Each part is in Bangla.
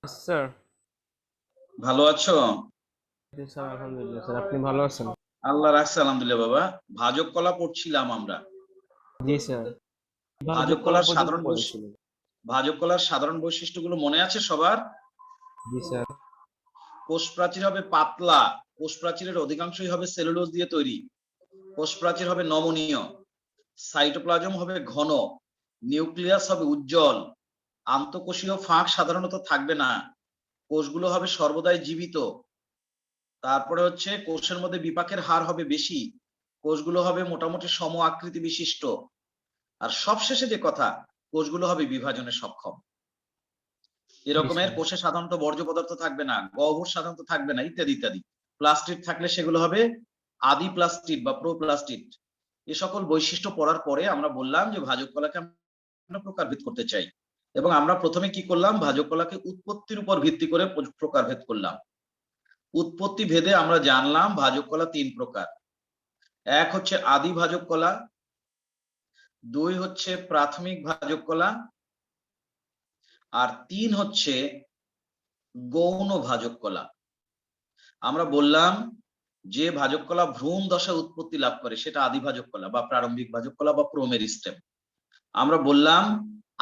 স্যার। ভালো আছো? জি স্যার, আলহামদুলিল্লাহ স্যার, আপনি ভালো আছেন? আল্লাহ রাখছে, আলহামদুলিল্লাহ। বাবা, ভাজক কলা পড়ছিলাম আমরা। জি স্যার, ভাজক ভাজক কলা কলার পর্যন্ত সাধারণ পড়েছিলেন। ভাজক কলার সাধারণ বৈশিষ্ট্যগুলো মনে আছে সবার? জি স্যার। কোষ প্রাচীর হবে পাতলা, কোষ প্রাচীরের অধিকাংশই হবে সেলুলোজ দিয়ে তৈরি, কোষ প্রাচীর হবে নমনীয়, সাইটোপ্লাজম হবে ঘন, নিউক্লিয়াস হবে উজ্জ্বল, আন্তঃকোষীয় ফাঁক সাধারণত থাকবে না, কোষগুলো হবে সর্বদাই জীবিত। তারপরে হচ্ছে কোষের মধ্যে বিপাকের হার হবে বেশি, কোষগুলো হবে মোটামুটি সম আকৃতি বিশিষ্ট। আর সবশেষে যে কথা, কোষগুলো হবে বিভাজনে সক্ষম। জি এরকমের স্যার। কোষে সাধারণত বর্জ্য পদার্থ থাকবে না, গহ্বর সাধারণত থাকবে না, ইত্যাদি ইত্যাদি। প্লাস্টিড থাকলে সেগুলো হবে আদি প্লাস্টিড বা প্রোপ্লাস্টিড। এ সকল বৈশিষ্ট্য পড়ার পরে আমরা বললাম যে ভাজক কলাকে আমরা প্রকারভেদ করতে চাই, এবং আমরা প্রথমে কি করলাম, ভাজক কলাকে উৎপত্তির উপর ভিত্তি করে প্রকারভেদ করলাম। উৎপত্তি ভেদে আমরা জানলাম ভাজক কলা তিন প্রকার। এক হচ্ছে আদি ভাজক কলা, দুই হচ্ছে প্রাথমিক ভাজক কলা, আর তিন হচ্ছে গৌণ ভাজক কলা। আমরা বললাম যে ভাজক কলা ভ্রূণ দশায় উৎপত্তি লাভ করে সেটা আদি ভাজক কলা বা প্রারম্ভিক ভাজক কলা বা প্রোমেরিস্টেম। আমরা বললাম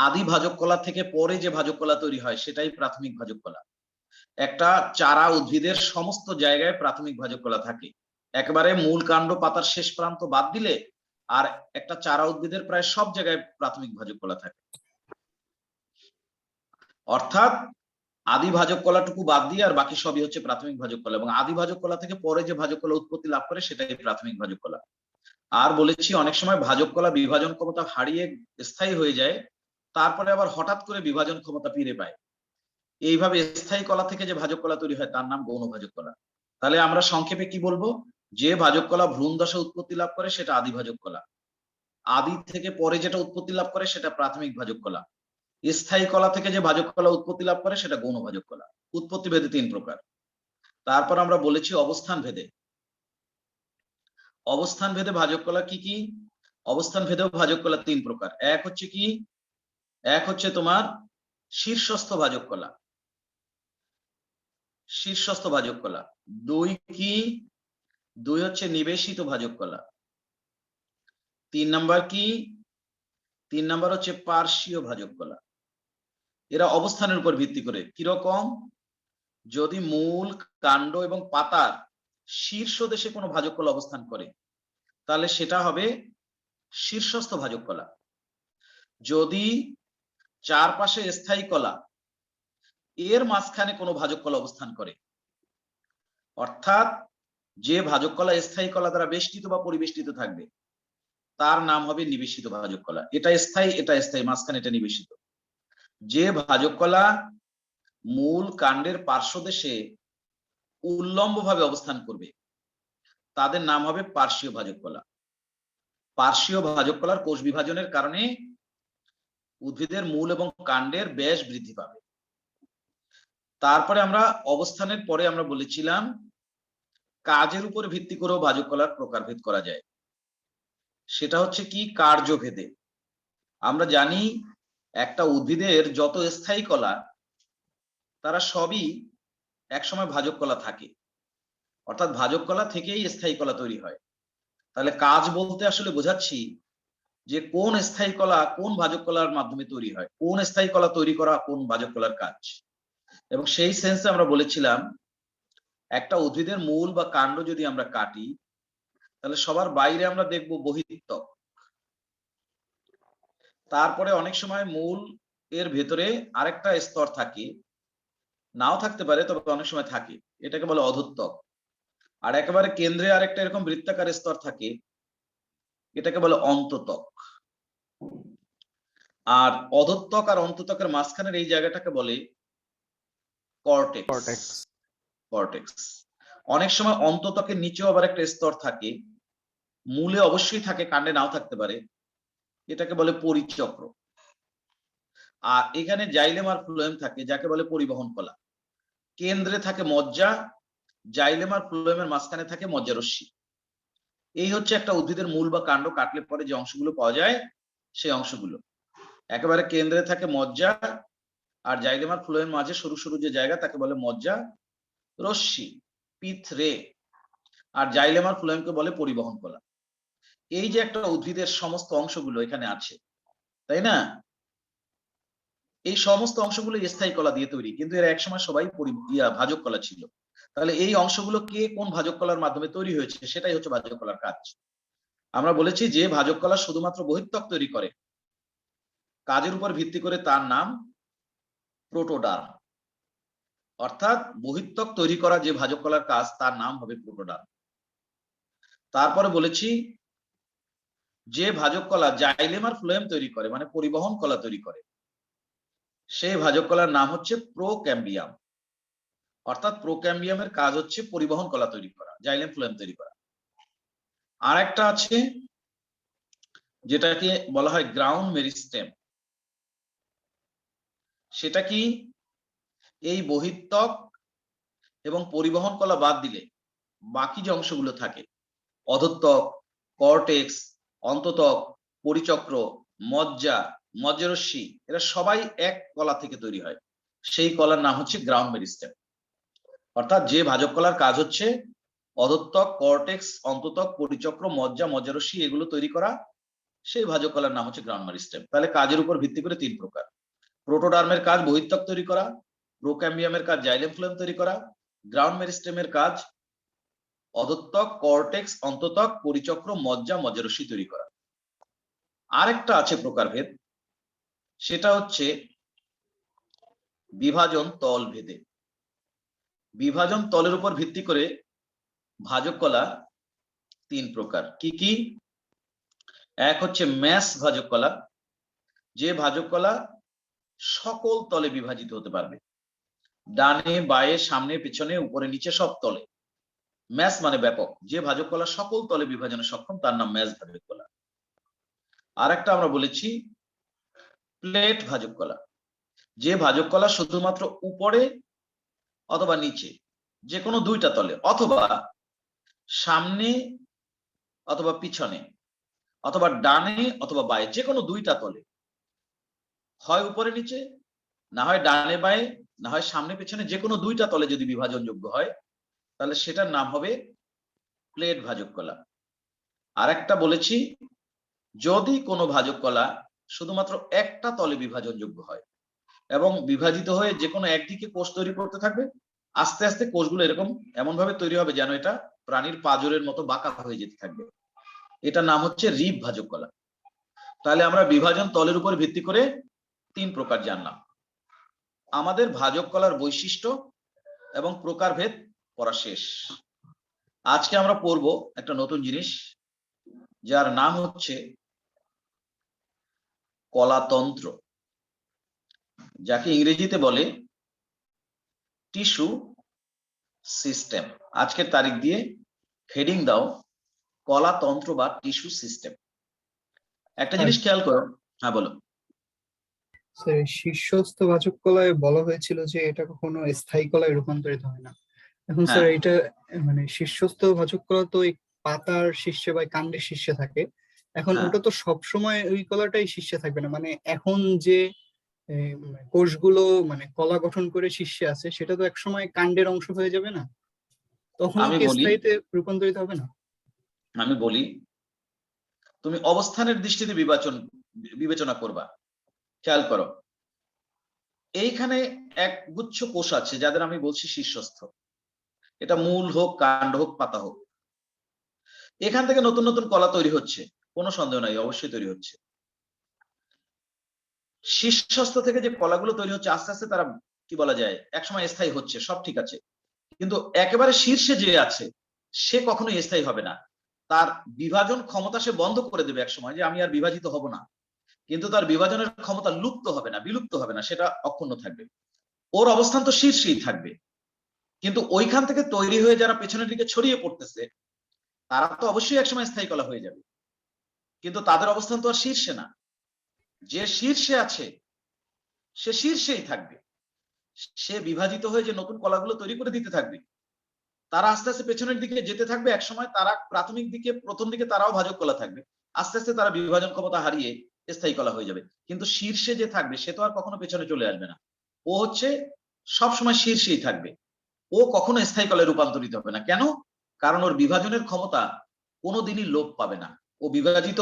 আদি ভাজক কলা থেকে পরে যে ভাজক কলা তৈরি হয় সেটাই প্রাথমিক ভাজক কলা। একটা চারা উদ্ভিদের সমস্ত জায়গায় প্রাথমিক ভাজক কলা থাকে, একেবারে মূল কাণ্ড পাতার শেষ প্রান্ত বাদ দিলে আর একটা চারা উদ্ভিদের প্রায় সব জায়গায় প্রাথমিক ভাজক কলা থাকে। অর্থাৎ আদি ভাজক কলাটুকু বাদ দিয়ে আর বাকি সবই হচ্ছে প্রাথমিক ভাজক কলা, এবং আদি ভাজক কলা থেকে পরে যে ভাজক কলা উৎপত্তি লাভ করে সেটাই প্রাথমিক ভাজক কলা। আর বলেছি অনেক সময় ভাজক কলা বিভাজন ক্ষমতা হারিয়ে স্থায়ী হয়ে যায়, তারপরে আবার হঠাৎ করে বিভাজন ক্ষমতা ফিরে পায়। এইভাবে স্থায়ী কলা থেকে যে ভাজক কলা তৈরি হয় তার নাম গৌণ ভাজক কলা। তাহলে আমরা সংক্ষেপে কি বলবো, যে ভাজক কলা ভ্রূণ দশা উৎপত্তি লাভ করে সেটা আদি ভাজক কলা, আদি থেকে পরে যেটা উৎপত্তি লাভ করে সেটা প্রাথমিক ভাজক কলা, স্থায়ী কলা থেকে যে ভাজক কলা উৎপত্তি লাভ করে সেটা গৌণ ভাজক কলা। উৎপত্তি ভেদে তিন প্রকার। তারপর আমরা বলেছি অবস্থান ভেদে। অবস্থান ভেদে ভাজক কলা কি কি? অবস্থান ভেদেও ভাজক কলা তিন প্রকার। এক হচ্ছে কি, এক হচ্ছে তোমার শীর্ষস্থ ভাজক কলা, শীর্ষস্থ ভাজক কলা। দুই কি, দুই হচ্ছে নিবেশিত ভাজক কলা। তিন নাম্বার কি, তিন নাম্বার হচ্ছে পার্শ্বীয় ভাজক কলা। এরা অবস্থানের উপর ভিত্তি করে কিরকম, যদি মূল, কাণ্ড এবং পাতার শীর্ষ দেশে কোনো ভাজক কলা অবস্থান করে তাহলে সেটা হবে শীর্ষস্থ ভাজক কলা। যদি চারপাশে স্থায়ী কলা এর মাঝখানে কোনো ভাজক কলা অবস্থান করে, অর্থাৎ যে ভাজক কলা স্থায়ী কলা দ্বারা বেষ্টিত বা পরিবেষ্টিত থাকবে তার নাম হবে নিবেশিত ভাজক কলা। এটা স্থায়ী, এটা স্থায়ী, মাঝখানে এটা নিবেশিত। যে ভাজক কলা মূল কাণ্ডের পার্শ্বদেশে উল্লম্বভাবে অবস্থান করবে তাদের নাম হবে পার্শ্বীয় ভাজক কলা। পার্শ্বীয় ভাজক কলার কোষ বিভাজনের কারণে উদ্ভিদের মূল এবং কাণ্ডের ব্যাস বৃদ্ধি পাবে। তারপরে আমরা অবস্থানের পরে আমরা বলেছিলাম কাজের উপর ভিত্তি করেও ভাজক কলার প্রকারভেদ করা যায়। সেটা হচ্ছে কি, কার্যভেদে। আমরা জানি একটা উদ্ভিদের যত স্থায়ী কলা তারা সবই একসময় ভাজক কলা থাকে, অর্থাৎ ভাজক কলা থেকেই স্থায়ী কলা তৈরি হয়। তাহলে কাজ বলতে আসলে বোঝাচ্ছি যে কোন স্থায়ী কলা কোন ভাজক কলার মাধ্যমে তৈরি হয়, কোন স্থায়ী কলা তৈরি করা কোন ভাজক কলার কাজ। এবং সেই সেন্সে আমরা বলেছিলাম একটা উদ্ভিদের মূল বা কাণ্ড যদি আমরা কাটি তাহলে সবার বাইরে আমরা দেখব বহিঃত্বক, তারপরে অনেক সময় মূল এর ভেতরে আরেকটা স্তর থাকে, নাও থাকতে পারে তবে অনেক সময় থাকে, এটাকে বলে অধঃত্বক। আর একেবারে কেন্দ্রে আরেকটা এরকম বৃত্তাকার স্তর থাকে, এটাকে বলে অন্তত্বক। আর অধঃত্বক আর অন্তত্বকের মাঝখানের এই জায়গাটাকে বলে কর্টেক্স। কর্টেক্স। কর্টেক্স। অনেক সময় অন্তত্বকের নিচেও আবার একটা স্তর থাকে, মূলে অবশ্যই থাকে, কাণ্ডে নাও থাকতে পারে, এটাকে বলে পরিচক্র। আর এখানে জাইলেম আর ফ্লোয়েম থাকে যাকে বলে পরিবহন কলা। কেন্দ্রে থাকে মজ্জা, জাইলেম আর ফ্লোয়েমের মাঝখানে থাকে মজ্জারশ্মি। এই হচ্ছে একটা উদ্ভিদের মূল বা কাণ্ড কাটলে পরে যে অংশগুলো পাওয়া যায় সেই অংশগুলো। একেবারে কেন্দ্রে থাকে মজ্জা, আর জাইলেম আর ফ্লোয়েম মাঝে সরু সরু যে জায়গা তাকে বলে মজ্জা রশ্মি, পিথ রে। আর জাইলেম আর ফ্লোয়েমকে বলে পরিবহন কলা। এই যে একটা উদ্ভিদের সমস্ত অংশগুলো এখানে আছে, তাই না? এই সমস্ত অংশগুলো স্থায়ী কলা দিয়ে তৈরি, কিন্তু এরা একসময় সবাই ভাজক কলা ছিল। তাহলে এই অংশগুলো কে কোন ভাজক কলার মাধ্যমে তৈরি হয়েছে, সেটাই হচ্ছে ভাজক কলার কাজ। আমরা বলেছি যে ভাজক কলা শুধুমাত্র বহিঃত্বক তৈরি করে, কাজের উপর ভিত্তি করে তার নাম প্রোটোডার্ম। অর্থাৎ বহিঃত্বক তৈরি করা যে ভাজক কলার কাজ তার নাম হবে প্রোটোডার্ম। তারপরে বলেছি যে ভাজক কলা জাইলেম আর ফ্লোয়েম তৈরি করে, মানে পরিবহন কলা তৈরি করে, সেই ভাজক কলার নাম হচ্ছে প্রোক্যাম্বিয়াম। অর্থাৎ প্রোক্যাম্বিয়ামের কাজ হচ্ছে পরিবহন কলা তৈরি করা, জাইলেম ফ্লোয়েম তৈরি করা। আর একটা আছে যেটাকে বলা হয় গ্রাউন্ড মেরিস্টেম। সেটা কি? এই বহিঃত্বক এবং পরিবহন কলা বাদ দিলে বাকি যে অংশগুলো থাকে, অধঃত্বক, কর্টেক্স, অন্তত্বক, পরিচক্র, মজ্জা, মজ্জারশ্মি, এরা সবাই এক কলা থেকে তৈরি হয়। সেই কলার নাম হচ্ছে গ্রাউন্ড মেরিস্টেম। অর্থাৎ যে ভাজক কলার কাজ হচ্ছে অধঃত্বক, কর্টেক্স, অন্তত্বক, পরিচক্র, মজ্জা, মজ্জারশ্মি এগুলো তৈরি করা, সেই ভাজক কলার নাম হচ্ছে গ্রাউন্ড মেরিস্টেম। তাহলে কাজের উপর ভিত্তি করে তিন প্রকার। প্রোটোডার্মের কাজ বহিঃত্বক তৈরি করা, প্রোক্যাম্বিয়ামের কাজ জাইলেম ফ্লোয়েম তৈরি করা, গ্রাউন্ড মেরিস্টেমের কাজ অধঃত্বক, কর্টেক্স, অন্তত্বক, পরিচক্র, মজ্জা, মজ্জারশ্মি তৈরি করা। আরেকটা আছে প্রকারভেদ, সেটা হচ্ছে বিভাজন তল ভেদে। বিভাজন তলের উপর ভিত্তি করে ভাজক কলা তিন প্রকার। কি কি? এক হচ্ছে ম্যাস ভাজক কলা, যে ভাজক কলা সকল তলে বিভাজিত হতে পারবে, ডানে বায়ে সামনে পিছনে উপরে নিচে সব তলে। ম্যাস মানে ব্যাপক। যে ভাজক কলা সকল তলে বিভাজনে সক্ষম তার নাম ম্যাস ভাজক কলা। আর একটা আমরা বলেছি প্লেট ভাজক কলা, যে ভাজক কলা শুধুমাত্র উপরে অথবা নিচে যে কোনো দুইটা তলে, অথবা সামনে অথবা পিছনে, অথবা ডানে অথবা বায়ে, যে কোনো দুইটা তলে, হয় উপরে নিচে, না হয় ডানে বায়ে, না হয় সামনে পিছনে, যে কোনো দুইটা তলে যদি বিভাজনযোগ্য হয় তাহলে সেটার নাম হবে প্লেট ভাজক কলা। আর একটা বলেছি যদি কোনো ভাজক কলা শুধুমাত্র একটা তলে বিভাজনযোগ্য হয় এবং বিভাজিত হয়ে যে কোনো একদিকে কোষ তৈরি করতে থাকবে, আস্তে আস্তে কোষগুলো এরকম এমন ভাবে তৈরি হবে যেন এটা প্রাণীর পাঁজরের মতো বাঁকা হয়ে যেতে থাকবে, এটার নাম হচ্ছে রিব ভাজক কলা। তাহলে আমরা বিভাজন তলের উপর ভিত্তি করে তিন প্রকার জানলাম। আমাদের ভাজক কলার বৈশিষ্ট্য এবং প্রকারভেদ পড়া শেষ। আজকে আমরা পড়ব একটা নতুন জিনিস, যার নাম হচ্ছে কলাতন্ত্র, যাকে ইংরেজিতে বলে টিস্যু সিস্টেম। আজকের তারিখ দিয়ে হেডিং দাও কলাতন্ত্র বা টিস্যু সিস্টেম। একটা জিনিস খেয়াল করো। হ্যাঁ বলো। স্যার, শীর্ষস্থ ভাজক কলায় বলা হয়েছিল যে এটা কখনো স্থায়ী কলায় রূপান্তরিত হয় না। এখন হ্যাঁ, স্যার এটা মানে শীর্ষস্থ ভাজক কলা তো এই পাতার শীর্ষে বা কাণ্ডের শীর্ষে থাকে। এখন হ্যাঁ, ওটা তো সবসময় ওই কলাটাই শীর্ষে থাকবে না, মানে এখন যে কোষগুলো মানে কলা গঠন করে শীর্ষে আছে সেটা তো একসময় কাণ্ডের অংশ হয়ে যাবে না, তখনও আমি কি বলি স্থায়ীতে রূপান্তরিত হবে না? আমি বলি তুমি অবস্থানের দৃষ্টিতে বিবেচনা করবা। খেয়াল করো, এইখানে এক গুচ্ছ কোষ আছে যাদের আমি বলছি শীর্ষস্থ। এটা মূল হোক, কাণ্ড হোক, পাতা হোক, এখান থেকে নতুন নতুন কলা তৈরি হচ্ছে, কোনো সন্দেহ নাই, অবশ্যই তৈরি হচ্ছে। শীর্ষস্থ থেকে যে কলাগুলো তৈরি হচ্ছে আস্তে আস্তে তারা কি বলা যায় একসময় স্থায়ী হচ্ছে, সব ঠিক আছে, কিন্তু একেবারে শীর্ষে যে আছে সে কখনোই স্থায়ী হবে না। তার বিভাজন ক্ষমতা সে বন্ধ করে দেবে একসময়, যে আমি আর বিভাজিত হব না, কিন্তু তার বিভাজনের ক্ষমতা লুপ্ত হবে না, বিলুপ্ত হবে না, সেটা অক্ষুণ্ণ থাকবে। ওর অবস্থান তো শীর্ষেই থাকবে, কিন্তু ওইখান থেকে তৈরি হয়ে যারা পেছনের দিকে ছড়িয়ে পড়তেছে তারা তো অবশ্যই একসময় স্থায়ী কলা হয়ে যাবে, কিন্তু তাদের অবস্থান তো আর শীর্ষে না। যে শীর্ষে আছে সে শীর্ষেই থাকবে, সে বিভাজিত হয়ে যে নতুন কলাগুলো তৈরি করে দিতে থাকবে, তারা আস্তে আস্তে পেছনের দিকে যেতে থাকবে। একসময় তারা প্রাথমিক দিকে প্রথম দিকে তারাও ভাজক কলা থাকবে, আস্তে আস্তে তারা বিভাজন ক্ষমতা হারিয়ে স্থায়ী কলা হয়ে যাবে, কিন্তু শীর্ষে যে থাকবে সে তো আর কখনো পেছনে চলে আসবে না। ও হচ্ছে সবসময় শীর্ষেই থাকবে, ও কখনো স্থায়ী কলায় রূপান্তরিত হবে না। কেন? কারণ ওর বিভাজনের ক্ষমতা কোনোদিনই লোপ পাবে না। ও বিভাজিত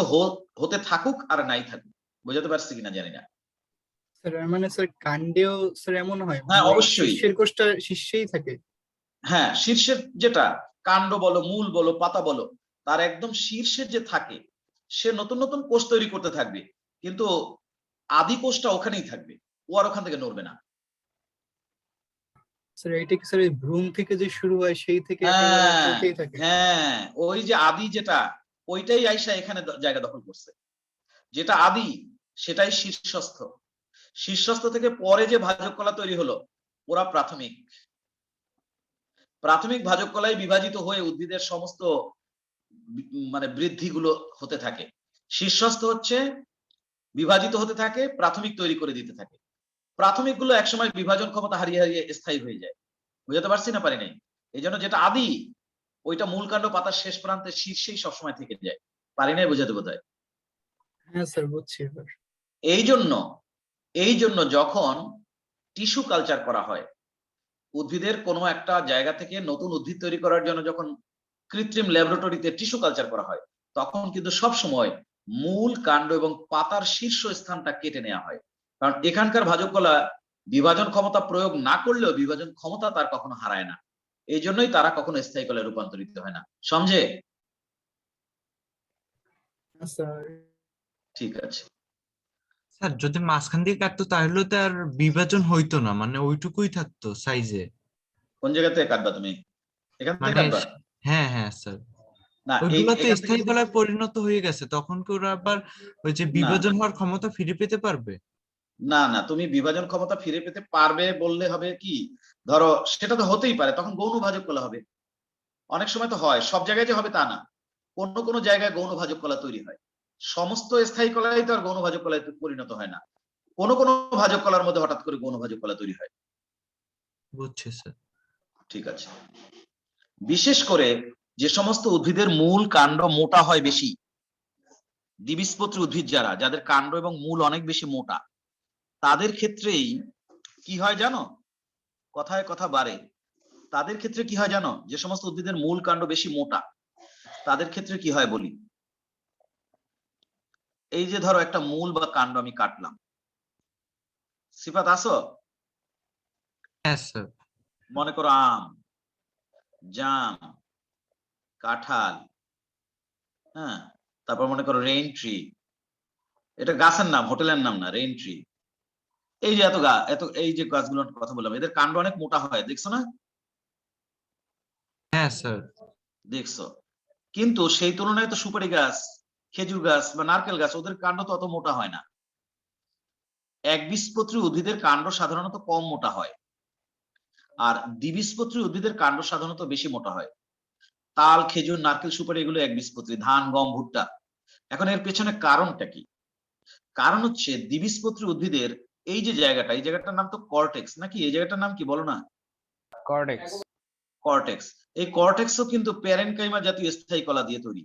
হতে থাকুক আর নাই থাকুক। বোঝাতে পারছি কিনা জানি না। স্যার মানে স্যার কাণ্ডেও স্যার এমন হয় হ্যাঁ, মানে অবশ্যই। শীর্ষের কোষটা শীর্ষেই থাকে। হ্যাঁ, শীর্ষের যেটা কাণ্ড বলো, মূল বলো, পাতা বলো, তার একদম শীর্ষে যে থাকে সে নতুন নতুন কোষ তৈরি করতে থাকবে, কিন্তু আদি কোষটা ওখানেই থাকবে, ও আর ওখান থেকে নড়বে না। স্যার এটা কি স্যার ভ্রূণ থেকে যে শুরু হয় সেই থেকে একেবারে হ্যাঁ চলতেই থাকে? হ্যাঁ, ওই যে আদি যেটা, ওইটাই আইসা এখানে জায়গা দখল করছে। যেটা আদি সেটাই শীর্ষস্থ। শীর্ষস্থ থেকে পরে যে ভাজক কলা তৈরি হলো ওরা প্রাথমিক। প্রাথমিক ভাজক কলাই বিভাজিত হয়ে উদ্ভিদের সমস্ত মানে বৃদ্ধিগুলো হতে থাকে। শীর্ষস্থ হচ্ছে বিভাজিত হতে থাকে, প্রাথমিক তৈরি করে দিতে থাকে। প্রাথমিক গুলো একসময় বিভাজন ক্ষমতা হারিয়ে হারিয়ে স্থায়ী হয়ে যায়। বুঝাতে পারছি না পারি নাই? এই জন্য যেটা আদি ওইটা মূল কাণ্ড পাতার শেষ প্রান্তে শীর্ষেই সবসময় থেকে যায়। পারি নাই বোঝাতে বোধহয়? হ্যাঁ স্যার বুঝছি এবার। এই জন্য যখন টিস্যু কালচার করা হয়, উদ্ভিদের কোনো একটা জায়গা থেকে নতুন উদ্ভিদ তৈরি করার জন্য যখন কৃত্রিম ল্যাবরেটরিতে টিস্যু কালচার করা হয়, তখন কিন্তু সব সময় মূল কাণ্ড এবং পাতার শীর্ষ স্থানটা কেটে নেওয়া হয়। কারণ এখানকার ভাজক কলা বিভাজন ক্ষমতা প্রয়োগ না করলেও বিভাজন ক্ষমতা তার কখনো হারায় না। এই জন্যই তারা কখনো স্থায়ী কলায় রূপান্তরিত হয় না। সমঝে? হ্যাঁ, স্যার ঠিক আছে। স্যার যদি মাঝখান দিয়ে কাটতো তাহলে তো আর বিভাজন হইতো না, মানে ওইটুকুই থাকতো সাইজে। কোন জায়গা থেকে কাটবা তুমি? এখান থেকে মানে কাটবা? হ্যাঁ হ্যাঁ স্যার, না, ওইগুলো তো এখান থেকে স্থায়ী কলায় পরিণত হয়ে গেছে, তখন কি ওরা আবার ওই যে না বিভাজন হওয়ার ক্ষমতা ফিরে পেতে পারবে? না না, তুমি বিভাজন ক্ষমতা ফিরে পেতে পারবে বললে হবে কি, ধরো সেটা তো হতেই পারে, তখন গৌণ ভাজক কলা হবে। অনেক সময় তো হয়, সব জায়গায় যে হবে তা না, কোন কোন জায়গায় গৌণ ভাজক কলা তৈরি হয়। সমস্ত স্থায়ী কলাই তো আর গৌণ ভাজক কলায় পরিণত হয় না। কোন কোন ভাজক কলার মধ্যে হঠাৎ করে গৌণ ভাজক কলা তৈরি হয়। বুঝছি স্যার। ঠিক আছে। বিশেষ করে যে সমস্ত উদ্ভিদের মূল কাণ্ড মোটা হয় বেশি, দ্বিবীজপত্রী উদ্ভিদ যাদের কাণ্ড এবং মূল অনেক বেশি মোটা, তাদের ক্ষেত্রেই কি হয় জানো, কথায় কথা বাড়ে, তাদের ক্ষেত্রে কি হয় জানো, যে সমস্ত উদ্ভিদের মূল কাণ্ড বেশি মোটা তাদের ক্ষেত্রে কি হয় বলি। এই যে ধরো একটা মূল বা কাণ্ড আমি কাটলাম, সিফাত আসো? হ্যাঁ স্যার। মনে করো আম, জাম, কাঁঠাল, হ্যাঁ, তারপর মনে করো রেইন ট্রি। এটা গাছের নাম, হোটেলের নাম না, রেইন ট্রি। এই যে এত এই যে গাছগুলোর কথা বললাম, এদের কাণ্ড অনেক মোটা হয়, দেখছো না? হ্যাঁ স্যার। দেখছো। কিন্তু সেই তুলনায় তো সুপারি গাছ, খেজুর গাছ বা নারকেল গাছ, ওদের কাণ্ড তো অত মোটা হয় না। একবীজপত্রী উদ্ভিদের কাণ্ড সাধারণত কম মোটা হয়, আর দ্বিবীজপত্রী উদ্ভিদের কাণ্ড সাধারণত বেশি মোটা হয়। তাল, খেজুর, নারকেল, সুপারি এগুলো একবীজপত্রী, ধান, গম, ভুট্টা। এখন এর পেছনে কারণটা কি? কারণ হচ্ছে দ্বিবীজপত্রী উদ্ভিদের এই যে জায়গাটা, এই জায়গাটার নাম তো কর্টেক্স নাকি, এই জায়গাটার নাম কি বলো না? কর্টেক্স। কর্টেক্স। এই কর্টেক্সও কিন্তু প্যারেনকাইমা জাতীয় স্থায়ী কলা দিয়ে তৈরি।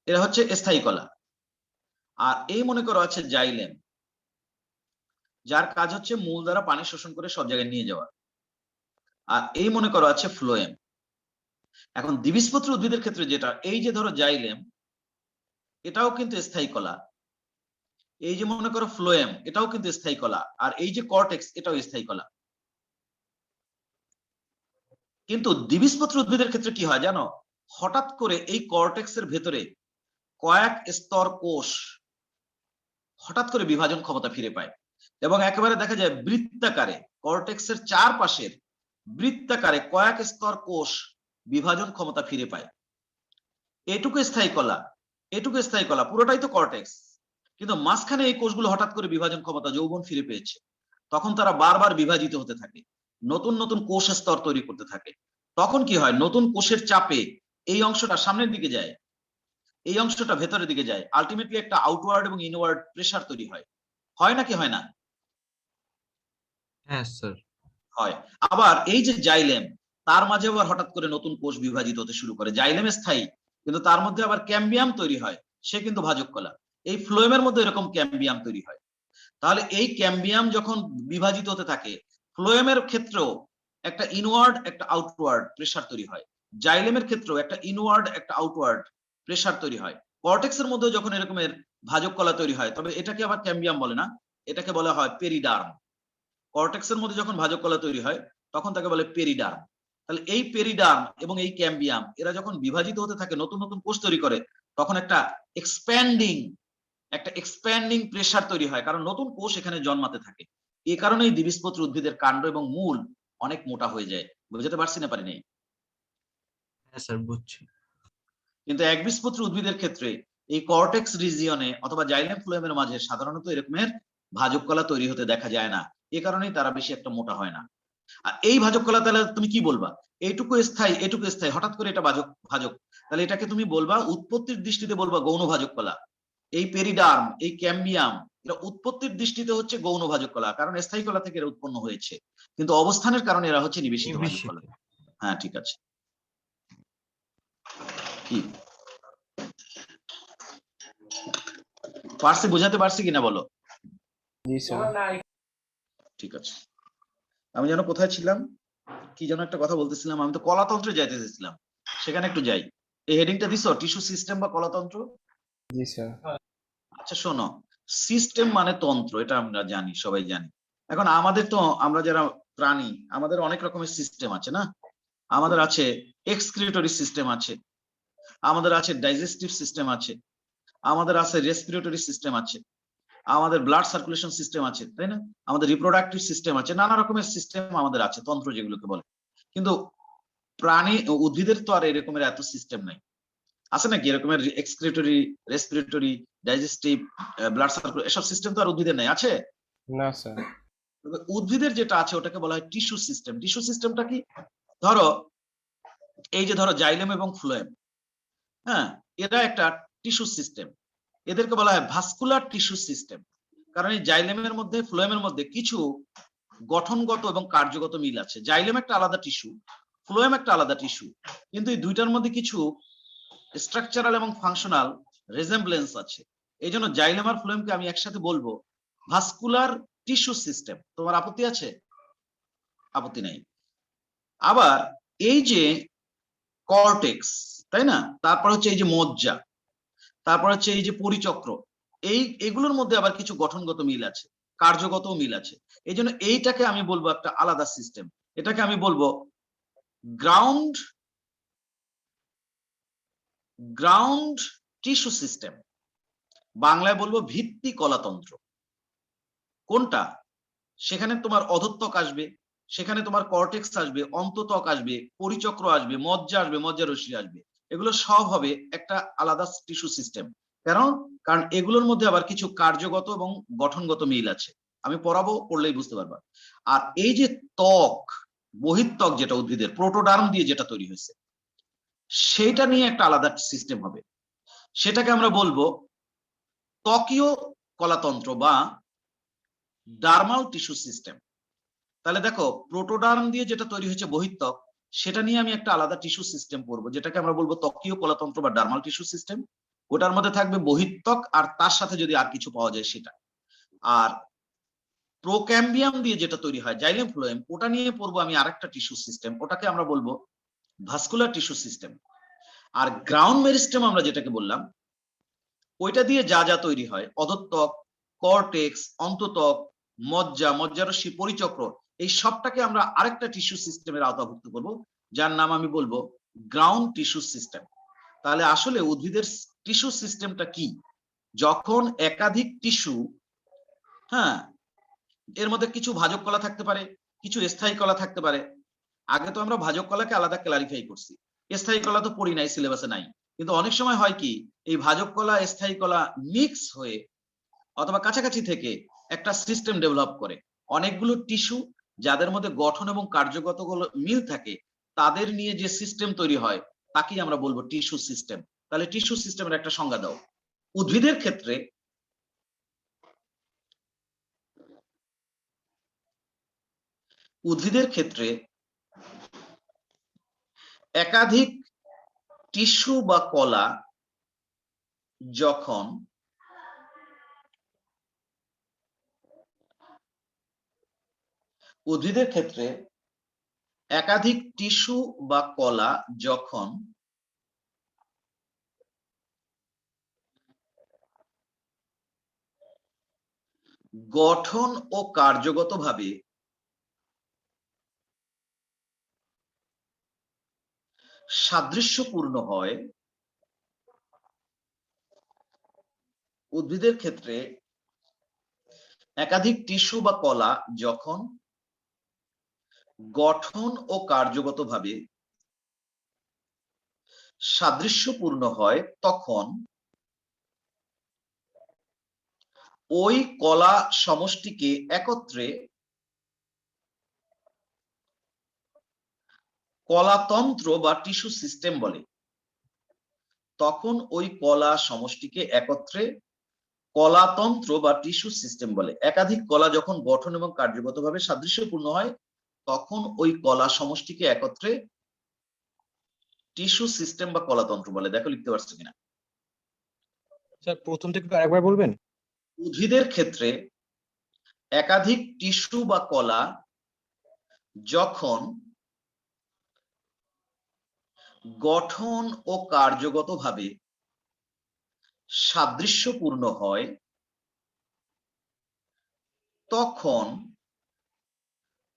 এরা হচ্ছে স্থায়ী কলা। আর এই মনে করো আছে জাইলেম, যার কাজ হচ্ছে মূল দ্বারা পানি শোষণ করে সব জায়গায় নিয়ে যাওয়া। আর এই মনে করো আছে ফ্লোয়েম। এখন দ্বিবীজপত্রী উদ্ভিদের ক্ষেত্রে যেটা, এই যে ধরো জাইলেম, এটাও কিন্তু স্থায়ী কলা। এই যে মনে করো ফ্লোয়েম, এটাও কিন্তু স্থায়ী কলা। আর এই যে কর্টেক্স, এটাও স্থায়ী কলা। কিন্তু দ্বিবীজপত্রী উদ্ভিদের ক্ষেত্রে কি হয় জানো, হঠাৎ করে এই কর্টেক্সের ভেতরে কয়েক স্তর কোষ হঠাৎ করে বিভাজন ক্ষমতা ফিরে পায়, এবং একেবারে দেখা যায় বৃত্তাকারে কর্টেক্সের চারপাশের বৃত্তাকারে কয়েক স্তর কোষ বিভাজন ক্ষমতা ফিরে পায়। এটুকু স্থায়ী কলা, পুরোটাই তো কর্টেক্স, কিন্তু মাঝখানে এই কোষগুলো হঠাৎ করে বিভাজন ক্ষমতা, যৌবন ফিরে পেয়েছে। তখন তারা বারবার বিভাজিত হতে থাকে, নতুন নতুন কোষ স্তর তৈরি করতে থাকে। তখন কি হয়, নতুন কোষের চাপে এই অংশটা সামনের দিকে যায়, এই অংশটা ভেতরের দিকে যায়, আলটিমেটলি একটা আউটওয়ার্ড এবং ইনওয়ার্ড প্রেসার তৈরি হয় নাকি হয় না? হ্যাঁ স্যার। হয়। আবার এই যে জাইলেম, তার মাঝে আবার হঠাৎ করে নতুন কোষ বিভাজিত হতে শুরু করে। জাইলেম স্থায়ী, কিন্তু তার মধ্যে আবার ক্যাম্বিয়াম তৈরি হয়, সে কিন্তু ভাজক কলা। এই ফ্লোয়েমের মধ্যে এরকম ক্যাম্বিয়াম তৈরি হয়। তাহলে এই ক্যাম্বিয়াম যখন বিভাজিত হতে থাকে, ফ্লোয়েমের ক্ষেত্রেও একটা ইনওয়ার্ড একটা আউটওয়ার্ড প্রেসার তৈরি হয়, জাইলেমের ক্ষেত্রেও একটা ইনওয়ার্ড একটা আউটওয়ার্ড প্রেসার তৈরি হয়, কর্টেক্সের মধ্যেও যখন এরকমের ভাজক কলা তৈরি হয়, তবে এটাকে আবার ক্যাম্বিয়াম বলে না, এটাকে বলা হয় পেরিডার্ম। কর্টেক্সের মধ্যে যখন ভাজক কলা তৈরি হয় তখন তাকে বলে পেরিডার্ম। তাহলে এই পেরিডার্ম এবং এই ক্যাম্বিয়াম এরা যখন বিভাজিত হতে থাকে, নতুন নতুন কোষ তৈরি করে, তখন একটা এক্সপ্যান্ডিং প্রেসার তৈরি হয়, কারণ নতুন কোষ এখানে জন্মাতে থাকে। এই কারণেই দ্বিবীজপত্রী উদ্ভিদের কাণ্ড এবং মূল অনেক মোটা হয়ে যায়। বুঝতে পারছি না পারি নাই? হ্যাঁ স্যার বুঝছি। কিন্তু একবীজপত্রী উদ্ভিদের ক্ষেত্রে এই কর্টেক্স রিজিয়নে অথবা জাইলেম ফ্লোয়েমের মাঝে সাধারণত এরকমের ভাজক কলা তৈরি হতে দেখা যায় না, এ কারণেই তারা বেশি একটা মোটা হয় না। আর এই ভাজক কলা তাহলে তুমি কি বলবা? এইটুকু স্থায়ী এটুকু স্থায়ী, হঠাৎ করে এটা ভাজক ভাজক, তাহলে এটাকে তুমি বলবা উৎপত্তির দৃষ্টিতে বলবা গৌণ ভাজক কলা। এই পেরিডার্ম এই ক্যাম্বিয়াম এরা উৎপত্তির দৃষ্টিতে হচ্ছে গৌণ ভাজক কলা, কারণ স্থায়ী কলা থেকে এরা উৎপন্ন হয়েছে, কিন্তু অবস্থানের কারণে এরা হচ্ছে নিবেশিত ভাজক নিবেশিত। কলা। হ্যাঁ ঠিক আছে। কি পারছি, বোঝাতে পারছি কিনা বলো? জি স্যার। ঠিক আছে। আমি যেন কোথায় ছিলাম, কি যেন একটা কথা বলতেছিলাম, আমি তো কলাতন্ত্রে যাইতে চেয়েছিলাম, সেখানে একটু যাই। এই হেডিংটা দিছো, টিস্যু সিস্টেম বা কলাতন্ত্র। জি স্যার। আচ্ছা শোনো, সিস্টেম মানে তন্ত্র, এটা আমরা জানি, সবাই জানি। এখন আমাদের তো, আমরা যারা প্রাণী, আমাদের অনেক রকমের সিস্টেম আছে না? আমাদের আছে এক্সক্রিটরি সিস্টেম আছে, আমাদের আছে ডাইজেস্টিভ সিস্টেম আছে, আমাদের আছে রেসপিরেটরি সিস্টেম আছে, আমাদের ব্লাড সার্কুলেশন সিস্টেম আছে, তাই না? আমাদের রিপ্রোডাক্টিভ সিস্টেম আছে, নানা রকমের সিস্টেম আমাদের আছে, তন্ত্র যেগুলোকে বলে। কিন্তু প্রাণী উদ্ভিদের তো আর এরকমের এত সিস্টেম নাই, আছে নাকি এরকমের excretory, respiratory, digestive, blood circulation, এসব সিস্টেম তো আর উদ্ভিদের নাই, আছে? না স্যার। তবে উদ্ভিদের যেটা আছে ওটাকে বলা হয় টিস্যু সিস্টেম। টিস্যু সিস্টেমটা কি? ধরো এই যে ধরো জাইলেম এবং ফ্লোয়েম, হ্যাঁ, এরা একটা টিস্যু সিস্টেম, এদেরকে বলা হয় ভাস্কুলার টিস্যু সিস্টেম। কারণ এই জাইলেমের মধ্যে ফ্লোয়েমের মধ্যে কিছু গঠনগত এবং কার্যগত মিল আছে। জাইলেম একটা আলাদা টিস্যু, ফ্লোয়েম একটা আলাদা টিস্যু, কিন্তু এই দুইটার মধ্যে কিছু স্ট্রাকচারাল এবং ফাংশনাল রেজেম্বলেন্স আছে। এই জন্য জাইলেম আর ফ্লোয়েমকে আমি একসাথে বলবো ভাস্কুলার টিস্যু সিস্টেম। তোমার আপত্তি আছে? আপত্তি নাই। আবার এই যে কর্টেক্স, তাই না, তারপর হচ্ছে এই যে মজ্জা, তারপর হচ্ছে এই যে পরিচক্র, এইগুলোর মধ্যে আবার কিছু গঠনগত মিল আছে, কার্যগত মিল আছে। এই জন্য এইটাকে আমি বলবো একটা আলাদা সিস্টেম, এটাকে আমি বলবো গ্রাউন্ড টিস্যু সিস্টেম, বাংলায় বলবো ভিত্তি কলাতন্ত্র। কোনটা? সেখানে তোমার অধঃত্বক আসবে, সেখানে তোমার কর্টেক্স আসবে, অন্তত্বক আসবে, পরিচক্র আসবে, মজ্জা আসবে, মজ্জারশ্মি আসবে, এগুলো সব হবে একটা আলাদা টিস্যু সিস্টেম। কারণ এগুলোর মধ্যে আবার কিছু কার্যগত এবং গঠনগত মিল আছে, আমি পড়াবো, পড়লেই বুঝতে পারবা। আর এই যে ত্বক, বহিত্বক যেটা উদ্ভিদের প্রোটোডার্ম দিয়ে যেটা তৈরি হয়েছে, সেটা নিয়ে একটা আলাদা সিস্টেম হবে, সেটাকে আমরা বলবো ত্বকীয় কলাতন্ত্র বা ডার্মাল টিস্যু সিস্টেম। তাহলে দেখো, প্রোটোডার্ম দিয়ে যেটা তৈরি হয়েছে বহিত্বক, সেটা নিয়ে আমি একটা আলাদা টিস্যু সিস্টেম করবো, যেটাকে আমরা বলবো ত্বকীয় কলাতন্ত্র বা ডার্মাল টিস্যু সিস্টেম। ওটার মধ্যে থাকবে বহিত্বক আর তার সাথে যদি আর কিছু পাওয়া যায় সেটা। আর প্রোক্যাম্বিয়াম দিয়ে যেটা তৈরি হয় জাইলেম ফ্লোয়েম, ওটা নিয়ে পড়বো আমি আরেকটা টিস্যু সিস্টেম, ওটাকে আমরা বলবো ভাস্কুলার টিস্যু সিস্টেম। আর গ্রাউন্ড মেরিস্টেম আমরা যেটাকে বললাম, ওইটা দিয়ে যা যা তৈরি হয়, অধঃত্বক, কর্টেক্স, অন্তত্বক, মজ্জা, মজ্জারশ্মি, পরিচক্র, এই সবটাকে আমরা আরেকটা টিস্যু সিস্টেমের আওতাভুক্ত করব, যার নাম আমি বলবো গ্রাউন্ড টিস্যু সিস্টেম। তাহলে আসলে উদ্ভিদের টিস্যু সিস্টেমটা কি? যখন একাধিক টিস্যু, হ্যাঁ, এর মধ্যে কিছু ভাজক কলা থাকতে পারে, কিছু স্থায়ী কলা থাকতে পারে। আগে তো আমরা ভাজক কলাকে আলাদা ক্লারিফাই করছি, স্থায়ী কলা তো পড়ি নাই, সিলেবাসে নাই। কিন্তু অনেক সময় হয় কি, এই ভাজক কলা স্থায়ী কলা মিক্স হয়ে অথবা কাছাকাছি থেকে একটা সিস্টেম ডেভেলপ করে। অনেকগুলো টিস্যু যাদের মধ্যে গঠন এবং কার্যগত মিল থাকে, তাদের নিয়ে যে সিস্টেম তৈরি হয় তাকেই আমরা বলবো টিস্যু সিস্টেম। তাহলে টিস্যু সিস্টেমের একটা সংজ্ঞা দাও। উদ্ভিদের ক্ষেত্রে একাধিক টিস্যু বা কলা যখন উদ্ভিদের ক্ষেত্রে একাধিক টিস্যু বা কলা যখন গঠন ও কার্যগতভাবে সাদৃশ্যপূর্ণ হয়, উদ্ভিদের ক্ষেত্রে একাধিক টিস্যু বা কলা যখন গঠন ও কার্যগতভাবে সাদৃশ্যপূর্ণ হয়, তখন ওই কলা সমষ্টিকে একত্রে কলাতন্ত্র বা টিস্যু সিস্টেম বলে। তখন ওই কলা সমষ্টিকে একত্রে কলাতন্ত্র বা টিস্যু সিস্টেম বলে। একাধিক কলা যখন গঠন এবং কার্যগতভাবে সাদৃশ্যপূর্ণ হয়, তখন ওই কলা সমষ্টিকে একত্রে টিস্যু সিস্টেম বা কলাতন্ত্র বলে। দেখো লিখতে পারছো কিনা। স্যার প্রথম থেকে আরেকবার বলবেন? উদ্ভিদের ক্ষেত্রে একাধিক টিস্যু বা কলা যখন গঠন ও কার্যগতভাবে সাদৃশ্যপূর্ণ হয়, তখন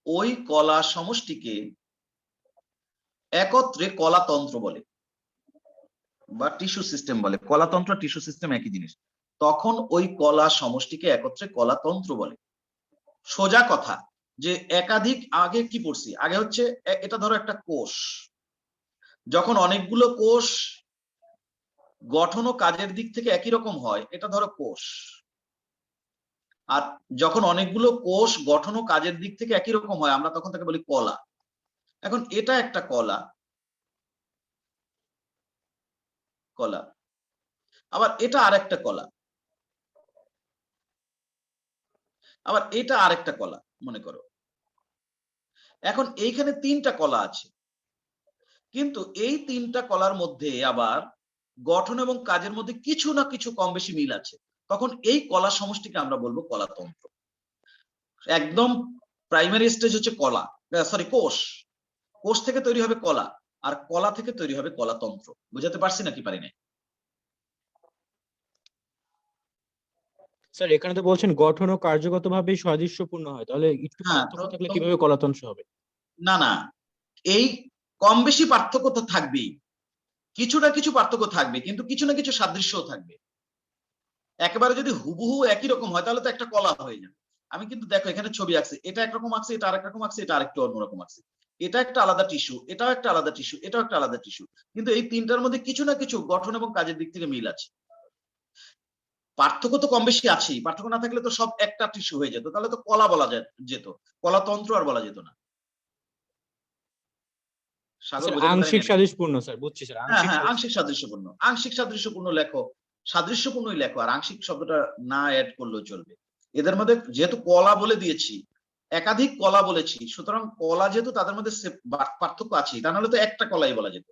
ওই কলা সমষ্টিকে একত্রে কলাতন্ত্র বলে বা টিস্যু সিস্টেম বলে। কলাতন্ত্র টিস্যু সিস্টেম একই জিনিস। তখন ওই কলা সমষ্টিকে একত্রে কলাতন্ত্র বলে। সোজা কথা যে একাধিক, আগে কি পড়ছি, আগে হচ্ছে এটা ধরো একটা কোষ, যখন অনেকগুলো কোষ গঠন ও কাজের দিক থেকে একই রকম হয়, এটা ধরো কোষ। আর যখন অনেকগুলো কোষ গঠন ও কাজের দিক থেকে একই রকম হয়, আমরা তখন তাকে বলি কলা। এখন এটা একটা কলা, কলা, আবার এটা আরেকটা কলা, আবার এটা আরেকটা কলা মনে করো। এখন এইখানে তিনটা কলা আছে, কিন্তু এই তিনটা কলার মধ্যে আবার গঠন এবং কাজের মধ্যে কিছু না কিছু কম বেশি মিল আছে। তখন এই কলা সমষ্টিকে আমরা বলবো কলাতন্ত্র। একদম প্রাইমারি স্টেজ হচ্ছে কলা, সরি কোষ। কোষ থেকে তৈরি হবে কলা, আর কলা থেকে তৈরি হবে কলাতন্ত্র। বুঝাতে পারছি নাকি পারি নাই? স্যার এখানে তো বলছেন গঠন ও কার্যগতভাবে সাদৃশ্যপূর্ণ হয়, তাহলে একটু হ্যাঁ, পার্থক্য থাকলে কিভাবে কলাতন্ত্র হবে? না না, এই কম বেশি পার্থক্য তো থাকবেই, কিছু না কিছু পার্থক্য থাকবে, কিন্তু কিছু না কিছু সাদৃশ্যও থাকবে। একেবারে যদি হুবহু একই রকম হয় তাহলে তো একটা কলা হয়ে যাবে। আমি কিন্তু দেখো এখানে ছবি আঁকছি, এটা একরকম আঁকছি, এটা আরেক রকম আঁকছি, এটা আরেকটু অন্যরকম আঁকছি। এটা একটা আলাদা টিস্যু, এটাও একটা আলাদা টিস্যু, এটাও একটা আলাদা টিস্যু, কিন্তু এই তিনটার মধ্যে কিছু না কিছু গঠন এবং কাজের দিক থেকে মিল আছে। পার্থক্য তো কম বেশি আছেই, পার্থক্য না থাকলে তো সব একটা টিস্যু হয়ে যেত, তাহলে তো কলা বলা যেত, কলাতন্ত্র আর বলা যেত না। সাগর স্যার বোঝাতে আংশিক পারিনি? সাদৃশ্যপূর্ণ, স্যার বুঝছি স্যার, হ্যাঁ আংশিক হ্যাঁ, আংশিক সাদৃশ্যপূর্ণ। সাদৃশ্যপূর্ণ, আংশিক সাদৃশ্যপূর্ণ লেখো, সাদৃশ্যপূর্ণই লেখো, আর আংশিক শব্দটা না অ্যাড করলেও চলবে। এদের মধ্যে যেহেতু কলা বলে দিয়েছি, একাধিক কলা বলেছি, সুতরাং কলা যেহেতু তাদের মধ্যে পার্থক্য আছে, তা নাহলে তো একটা কলাই বলা যেত।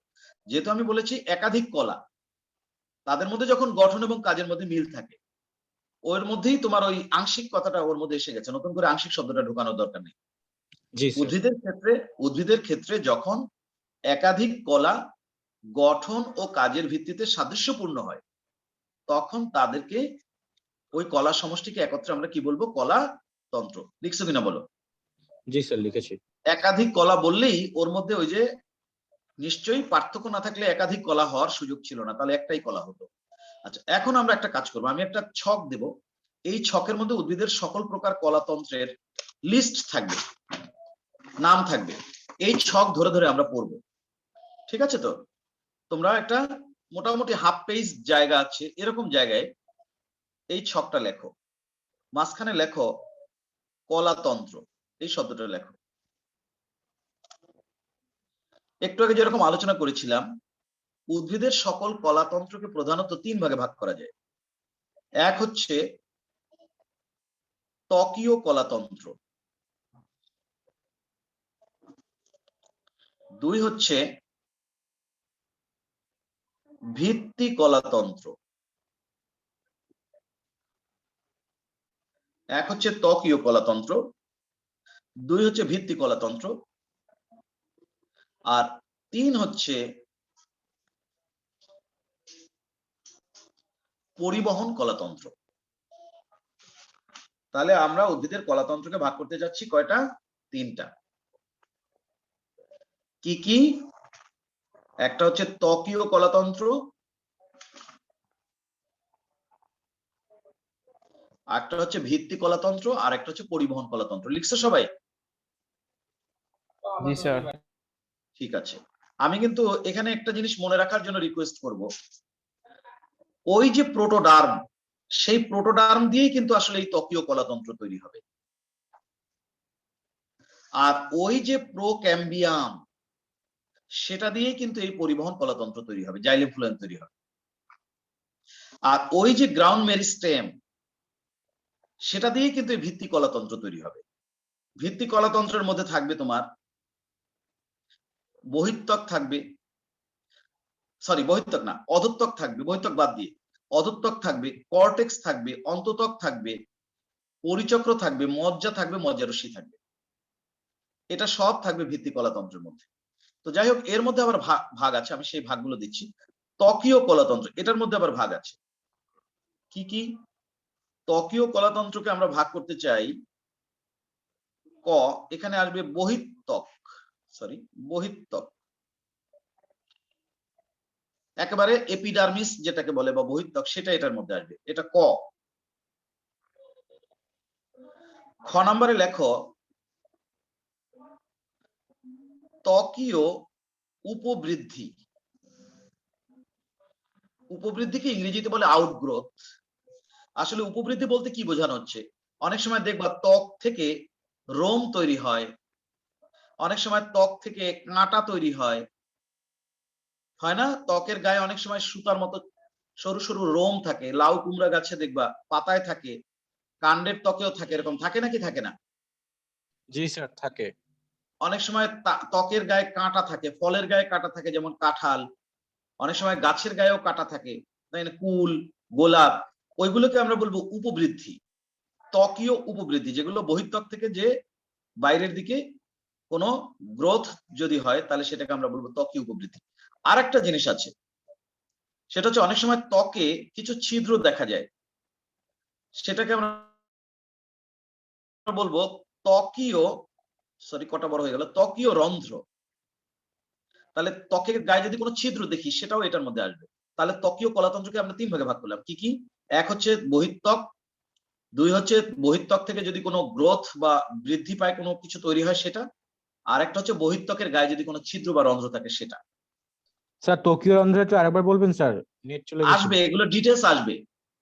যেহেতু আমি বলেছি একাধিক কলা, তাদের মধ্যে যখন গঠন এবং কাজের মধ্যে মিল থাকে, ওর মধ্যেই তোমার ওই আংশিক কথাটা ওর মধ্যে এসে গেছে, নতুন করে আংশিক শব্দটা ঢোকানোর দরকার নেই। জি স্যার। উদ্ভিদের ক্ষেত্রে যখন একাধিক কলা গঠন ও কাজের ভিত্তিতে সাদৃশ্যপূর্ণ হয়, তখন তাদেরকে ওই কলা সমষ্টিকে একত্রে আমরা কি বলবো? কলাতন্ত্র। লিখছো কিনা বলো? জি স্যার লিখেছি। একাধিক কলা বললেই ওর মধ্যে ওই যে নিশ্চয়ই পার্থক্য না থাকলে একাধিক কলা হওয়ার সুযোগ ছিল না, তাহলে একটাই কলা হতো। আচ্ছা, এখন আমরা একটা কাজ করবো, আমি একটা ছক দেব, এই ছকের মধ্যে উদ্ভিদের সকল প্রকার কলাতন্ত্রের লিস্ট থাকবে, নাম থাকবে। এই ছক ধরে ধরে আমরা পড়বো, ঠিক আছে? তো তোমরা একটা মোটামুটি হাফ পেজ জায়গা আছে, এরকম জায়গায় এই ছকটা লেখো, মাঝখানে লেখো কলাতন্ত্র, এই শব্দটা লেখো। একটু আগে যেরকম আলোচনা করেছিলাম, উদ্ভিদের সকল কলাতন্ত্রকে প্রধানত তিন ভাগে ভাগ করা যায়। এক হচ্ছে ত্বকীয় কলাতন্ত্র, দুই হচ্ছে ভিত্তি কলাতন্ত্র, এক হচ্ছে ত্বকীয় কলাতন্ত্র, 2 হচ্ছে ভিত্তি কলাতন্ত্র, আর 3 হচ্ছে পরিবহন কলাতন্ত্র। তাহলে আমরা উদ্ভিদের কলাতন্ত্রকে ভাগ করতে যাচ্ছি কয়টা? 3টা। কি কি? একটা হচ্ছে ত্বকীয় কলাতন্ত্র, একটা হচ্ছে ভিত্তি কলাতন্ত্র, আর একটা হচ্ছে পরিবহন কলাতন্ত্র। লিখছো সবাই? জি স্যার। ঠিক আছে। আমি কিন্তু এখানে একটা জিনিস মনে রাখার জন্য রিকোয়েস্ট করব, ওই যে প্রোটোডার্ম, সেই প্রোটোডার্ম দিয়েই কিন্তু আসলে এই ত্বকীয় কলাতন্ত্র তৈরি হবে। আর ওই যে প্রোক্যাম্বিয়াম, সেটা দিয়েই কিন্তু এই পরিবহন কলাতন্ত্র তৈরি হবে, জাইলেম ফ্লোয়েম তৈরি হবে। আর ওই যে গ্রাউন্ড মেরিস্টেম, সেটা দিয়ে কিন্তু এই ভিত্তি কলাতন্ত্র তৈরি হবে। ভিত্তি কলাতন্ত্রের মধ্যে থাকবে তোমার বহিত্বক থাকবে, সরি বহিত্বক না, অধোত্বক থাকবে, বহিত্বক বাদ দিয়ে অধোত্বক থাকবে, কর্টেক্স থাকবে, অন্ততক থাকবে, পরিচক্র থাকবে, মজ্জা থাকবে, মজ্জারশ্মি থাকবে। এটা সব থাকবে ভিত্তি কলাতন্ত্রের মধ্যে। তো যাই হোক, এর মধ্যে আবার ভাগ আছে, আমি সেই ভাগগুলো দিচ্ছি। ত্বকীয় কলাতন্ত্র, এটার মধ্যে আবার ভাগ আছে। কি কি? ত্বকীয় কলাতন্ত্রকে আমরা ভাগ করতে চাই, ক, এখানে আসবে বহিত্বক, সরি বহিত্বক, একেবারে এপিডার্মিস যেটাকে বলে বা বহিত্বক, সেটা এটার মধ্যে আসবে, এটা ক। খ নম্বরে লেখো ত্বকীয় উপবৃদ্ধি। উপবৃদ্ধিকে ইংরেজিতে বলে আউটগ্রোথ। আসলে উপবৃদ্ধি বলতে কি বোঝানো হচ্ছে? অনেক সময় দেখবা ত্বক থেকে রোম তৈরি হয়, অনেক সময় ত্বক থেকে কাঁটা তৈরি হয়, হয় না? ত্বকের গায়ে অনেক সময় সুতার মতো সরু সরু রোম থাকে, লাউ কুমড়া গাছে দেখবা পাতায় থাকে, কাণ্ডের ত্বকেও থাকে, এরকম থাকে নাকি থাকে না? জি স্যার থাকে। অনেক সময় ত্বকের গায়ে কাঁটা থাকে, ফলের গায়ে কাঁটা থাকে, যেমন কাঁঠাল। অনেক সময় গাছের গায়েও কাঁটা থাকে, তাই না? কুল, গোলাপ, ওইগুলোকে আমরা বলবো উপবৃদ্ধি, ত্বকীয় উপবৃদ্ধি, যেগুলো বহির্ত্বক থেকে যে বাইরের দিকে কোনো গ্রোথ যদি হয়, তাহলে সেটাকে আমরা বলবো ত্বকীয় উপবৃদ্ধি। আর একটা জিনিস আছে, সেটা হচ্ছে অনেক সময় ত্বকে কিছু ছিদ্র দেখা যায়, সেটাকে আমরা বলবো ত্বকীয়, সরি কটা বড় হয়ে গেল, ত্বকীয় রন্ধ্র। তাহলে ত্বকের গায়ে যদি কোনো ছিদ্র দেখি, সেটাও এটার মধ্যে আসবে। তাহলে ত্বকীয় কলাতন্ত্রকে আমরা 3 ভাগে ভাগ করলাম। কি কি? এক হচ্ছে বহিত্বক, 2 হচ্ছে বহিত্বক থেকে যদি কোনো গ্রোথ বা বৃদ্ধি পায়, কোনো কিছু তৈরি হয় সেটা, আর একটা হচ্ছে বহিত্বকের গায়ে যদি কোনো ছিদ্র বা রন্ধ্র থাকে সেটা। স্যার টোকিও রন্ধ্র একটু আরেকবার বলবেন স্যার, নেট চলে গেছে। আসবে, এগুলো ডিটেলস আসবে,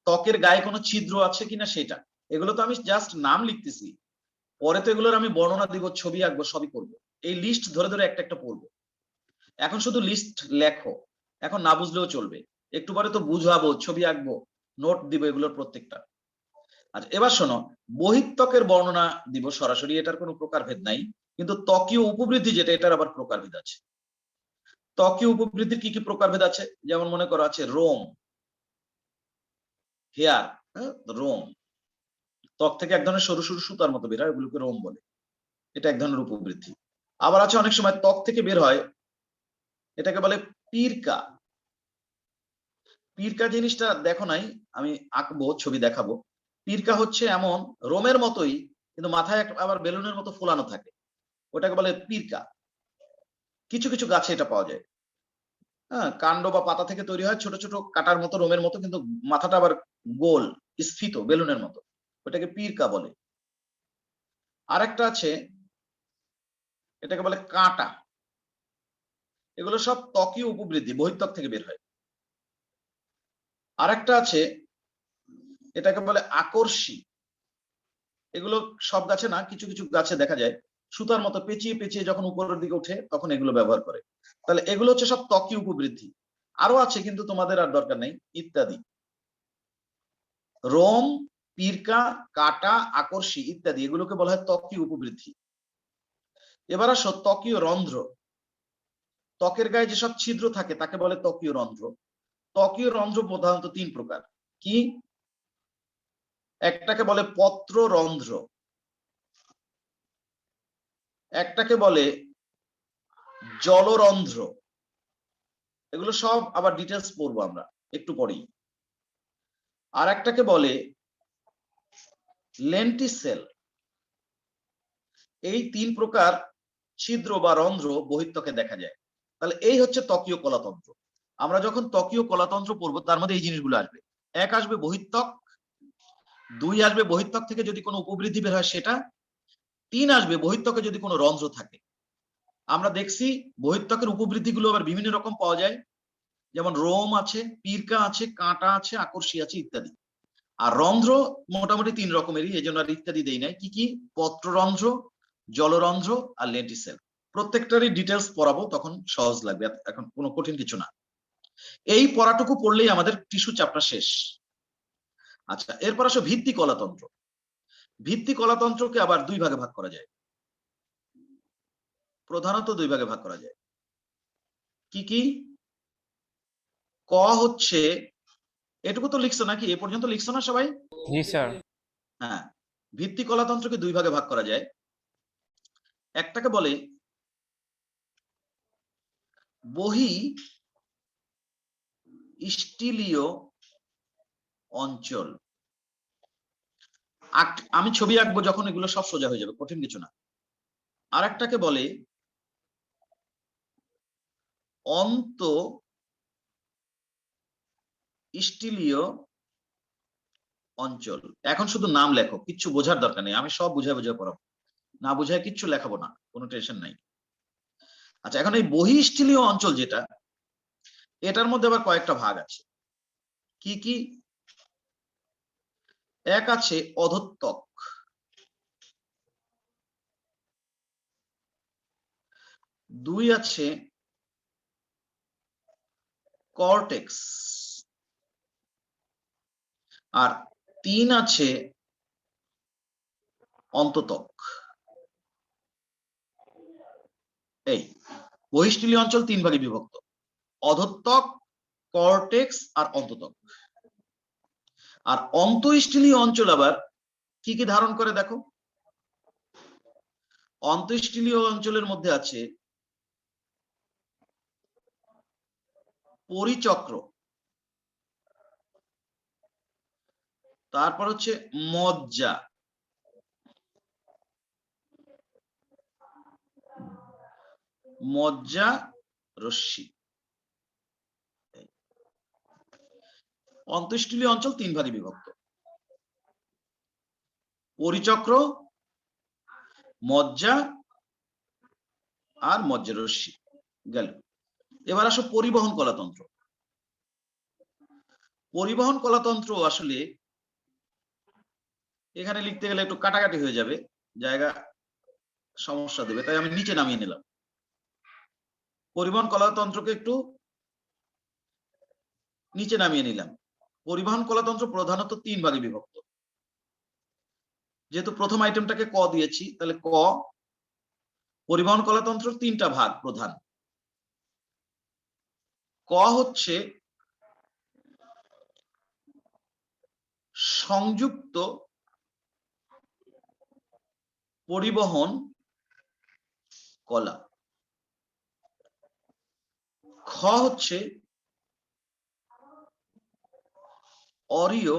ত্বকের গায়ে কোনো ছিদ্র আছে কিনা সেটা। এগুলো তো আমি জাস্ট নাম লিখতেছি, পরে তো এগুলোর আমি বর্ণনা দিব, ছবি আঁকবো, সবই করবো। এই লিস্ট ধরে ধরে একটা একটা পড়বো। এখন শুধু লিস্ট লেখো, এখন না বুঝলেও চলবে, একটু পরে তো বুঝাবো, ছবি আঁকবো, নোট দিব এগুলোর প্রত্যেকটা। আচ্ছা এবার শোনো, বহিত্বকের বর্ণনা দিব সরাসরি, এটার কোনো প্রকারভেদ নাই, কিন্তু ত্বকীয় উপবৃদ্ধি যেটা, এটার আবার প্রকারভেদ আছে। ত্বকীয় উপবৃদ্ধির কি কি প্রকারভেদ আছে? যেমন মনে করো আছে রোম, হেয়ার, রোম, ত্বক থেকে এক ধরনের সরু সরু সুতার মতো বের হয়, ওগুলোকে রোম বলে, এটা এক ধরনের উপবৃদ্ধি। আবার আছে অনেক সময় ত্বক থেকে বের হয়, এটাকে বলে পিরকা। পিরকা জিনিসটা দেখো নাই, আমি আঁকবো, ছবি দেখাবো। পিরকা হচ্ছে এমন রোমের মতোই, কিন্তু মাথায় আবার বেলুনের মতো ফোলানো থাকে, ওটাকে বলে পিরকা। কিছু কিছু গাছে এটা পাওয়া যায়। হ্যাঁ, কাণ্ড বা পাতা থেকে তৈরি হয়, ছোট ছোট কাটার মতো, রোমের মতো, কিন্তু মাথাটা আবার গোল, স্ফীত, বেলুনের মতো, ওটাকে পিরকা বলে। আরেকটা আছে, এটাকে বলে কাঁটা। এগুলো সব ত্বকীয় উপবৃদ্ধি, বহিত্বক থেকে বের হয়। আরেকটা আছে, এটাকে বলে আকর্ষী। এগুলো সব গাছে না, কিছু কিছু গাছে দেখা যায়, সুতার মতো পেঁচিয়ে পেঁচিয়ে যখন উপরের দিকে ওঠে তখন এগুলো ব্যবহার করে। তাহলে এগুলো হচ্ছে সব ত্বকীয় উপবৃদ্ধি। আরো আছে কিন্তু তোমাদের আর দরকার নেই, ইত্যাদি। রোম, পিরকা, কাটা, আকর্ষী ইত্যাদি, এগুলোকে বলা হয় ত্বকীয় উপবৃদ্ধি। এবার আসো ত্বকীয় রন্ধ্র। ত্বকের গায়ে যেসব ছিদ্র থাকে তাকে বলে ত্বকীয় রন্ধ্র। ত্বকীয় রন্ধ্র প্রধানত 3 প্রকার। কি? একটাকে বলে পত্র রন্ধ্র, একটাকে বলে জলরন্ধ্র, এগুলো সব আবার ডিটেলস পড়বো আমরা একটু পরেই। আর একটাকে বলে লেন্টিসেল। এই 3 প্রকার ছিদ্র বা রন্ধ্র বহিঃত্বকে দেখা যায়। তাহলে এই হচ্ছে ত্বকীয় কলাতন্ত্র। আমরা যখন ত্বকীয় কলাতন্ত্র পড়বো তার মধ্যে এই জিনিসগুলো আসবে। 1 আসবে বহিঃত্বক, 2 আসবে বহিঃত্বক থেকে যদি কোনো উপবৃদ্ধি বের হয় সেটা, 3 আসবে বহিঃত্বকে যদি কোনো রন্ধ্র থাকে। আমরা দেখছি বহিঃত্বকের উপবৃদ্ধিগুলো আবার বিভিন্ন রকম পাওয়া যায়, যেমন রোম আছে, পিরকা আছে, কাঁটা আছে, আকর্ষী আছে ইত্যাদি। আর রন্ধ্র মোটামুটি 3 রকমেরই, এই জন্য আর ইত্যাদি দেই নাই। কি কি? পত্ররন্ধ্র, জলরন্ধ্র আর লেন্টিসেল। প্রত্যেকটারই ডিটেলস পড়াবো, তখন সহজ লাগবে, এখন কোনো কঠিন কিছু না। এই পড়াটুকু পড়লেই আমাদের টিস্যু চ্যাপ্টার শেষ। আচ্ছা, এরপর আসো ভিত্তি কলাতন্ত্র। ভিত্তি কলাতন্ত্রকে আবার 2 ভাগে ভাগ করা যায়, প্রধানত 2 ভাগে ভাগ করা যায়। কি কি? ক হচ্ছে, এটুকু তো লিখছো নাকি? এ পর্যন্ত লিখছো না সবাই? জি স্যার। হ্যাঁ, ভিত্তি কলাতন্ত্রকে 2 ভাগে ভাগ করা যায়। একটাকে বলে বহি স্টিলীয় অঞ্চল। আমি ছবি আঁকবো যখন, এগুলো সব সোজা হয়ে যাবে, কঠিন কিছু না। আর একটাকে বলে অন্ত স্টিলীয় অঞ্চল। এখন শুধু নাম লেখো, কিচ্ছু বোঝার দরকার নেই, আমি সব বুঝায় বুঝায় পড়াবো, না বুঝায় কিচ্ছু লেখাবো না, কোনো টেনশন নাই। আচ্ছা, এখন এই বহিঃস্থলীয় অঞ্চল যেটা, এটার মধ্যে আবার কয়েকটা ভাগ আছে। কি কি? এক আছে অধোত্বক, 2 আছে কর্টেক্স, আর 3 আছে অন্ততক। এই বহিঃস্থলীয় অঞ্চল 3 ভাগে বিভক্ত: অধোত্বক, কর্টেক্স আর অন্ততক। আর অন্তঃস্থলীয় অঞ্চল আবার কি কি ধারণ করে দেখো। অন্তঃস্থলীয় অঞ্চলের মধ্যে আছে পরিচক্র, তারপর হচ্ছে মজ্জা, মজ্জা রশ্মি। অন্তঃস্থলীয় অঞ্চল 3 ভাগে বিভক্ত: পরিচক্র, মজ্জা আর মজ্জা রশ্মি। গেল। এবার আসো পরিবহন কলাতন্ত্র। পরিবহন কলাতন্ত্র আসলে এখানে লিখতে গেলে একটু কাটাকাটি হয়ে যাবে, জায়গা সমস্যা দেবে, তাই আমি নিচে নামিয়ে নিলাম। পরিবহন কলাতন্ত্রকে একটু নিচে নামিয়ে নিলাম। পরিবহন কলাতন্ত্র প্রধানত 3 ভাগে বিভক্ত। যেহেতু প্রথম আইটেমটাকে ক দিয়েছি, তাহলে ক, পরিবহন কলাতন্ত্র 3টা ভাগ প্রধান। ক হচ্ছে সংযুক্ত পরিবহন কলা, খ হচ্ছে অরীয়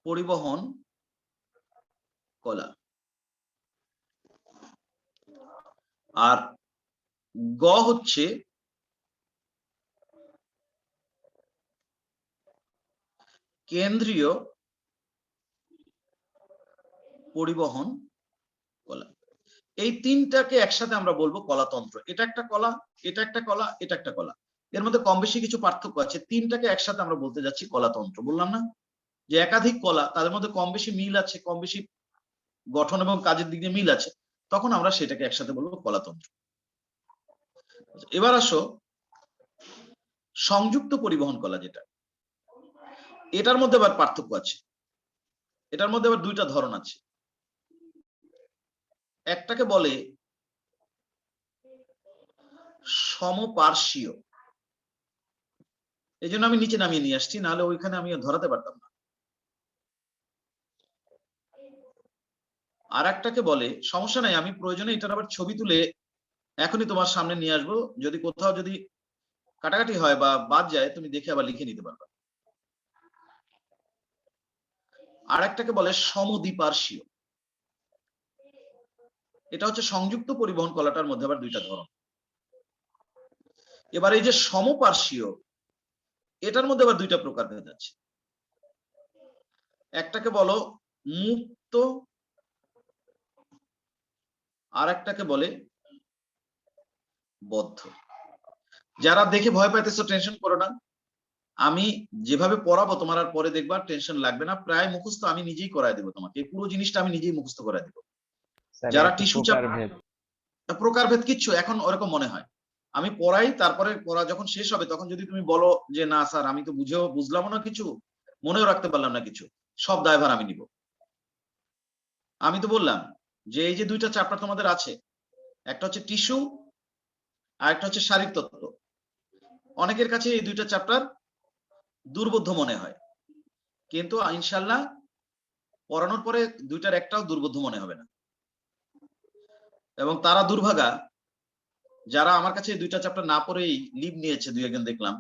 পরিবহন কলা, আর গ হচ্ছে কেন্দ্রীয় পরিবহন কলা। এই 3টাকে একসাথে আমরা বলবো কলাতন্ত্র। এটা একটা কলা, এটা একটা কলা, এটা একটা কলা। এর মধ্যে কম বেশি কিছু পার্থক্য আছে, 3টাকে একসাথে আমরা বলতে যাচ্ছি কলাতন্ত্র। বললাম না যে একাধিক কলা, তাদের মধ্যে কম বেশি মিল আছে, কম বেশি গঠন এবং কাজের দিক দিয়ে মিল আছে, তখন আমরা সেটাকে একসাথে বলবো কলাতন্ত্র। এবার আসো সংযুক্ত পরিবহন কলা, যেটা, এটার মধ্যে আবার পার্থক্য আছে। এটার মধ্যে আবার 2টা ধরন আছে। একটাকে বলে সমপার্শ্বীয়, এই জন্য আমি নিচে নামিয়ে নিয়ে আসছি, নাহলে ওইখানে আমি ধরাতে পারতাম না। আর একটাকে বলে, সমস্যা নাই, আমি প্রয়োজনে এটার আবার ছবি তুলে এখনই তোমার সামনে নিয়ে আসবো, যদি কোথাও যদি কাটাকাটি হয় বা বাদ যায় তুমি দেখে আবার লিখে নিতে পারবে। আর একটাকে বলে সমদ্বিপার্শ্বীয়। এটা হচ্ছে সংযুক্ত পরিবহন কলাটার মধ্যে আবার দুইটা ধরন। এবার এই যে সমপার্শ্বীয়, এটার মধ্যে আবার দুইটা প্রকারভেদ আছে। একটাকে বলো মুক্ত, আর একটাকে বলে বদ্ধ। যারা দেখে ভয় পাইতেছো টেনশন করো না, আমি যেভাবে পড়াবো তোমার আর পরে দেখবা টেনশন লাগবে না, প্রায় মুখস্থ আমি নিজেই করায় দেবো তোমাকে, এই পুরো জিনিসটা আমি নিজেই মুখস্থ করায় দেবো। স্যার যারা একটা টিস্যু চাপ প্রকারভেদ। প্রকারভেদ কিচ্ছু এখন ওরকম মনে হয়, আমি পড়াই, তারপরে পড়া যখন শেষ হবে তখন যদি তুমি বলো যে না স্যার আমি তো বুঝলাম না কিছু, মনেও রাখতে পারলাম না কিছু, সব দায়ভার আমি নিব। আমি তো বললাম যে এই যে দুইটা চ্যাপ্টার তোমাদের আছে, একটা হচ্ছে টিস্যু আর একটা হচ্ছে শারীরতত্ত্ব। অনেকের কাছে এই দুইটা চ্যাপ্টার দুর্বোধ্য মনে হয়, কিন্তু ইনশাল্লাহ পড়ানোর পরে দুইটার একটাও দুর্বোধ্য মনে হবে না। এবং তারা দুর্ভাগা যারা আমার কাছে এই দুইটা চ্যাপ্টার না পড়েই লিভ নিয়েছে, দুই একজন দেখলাম,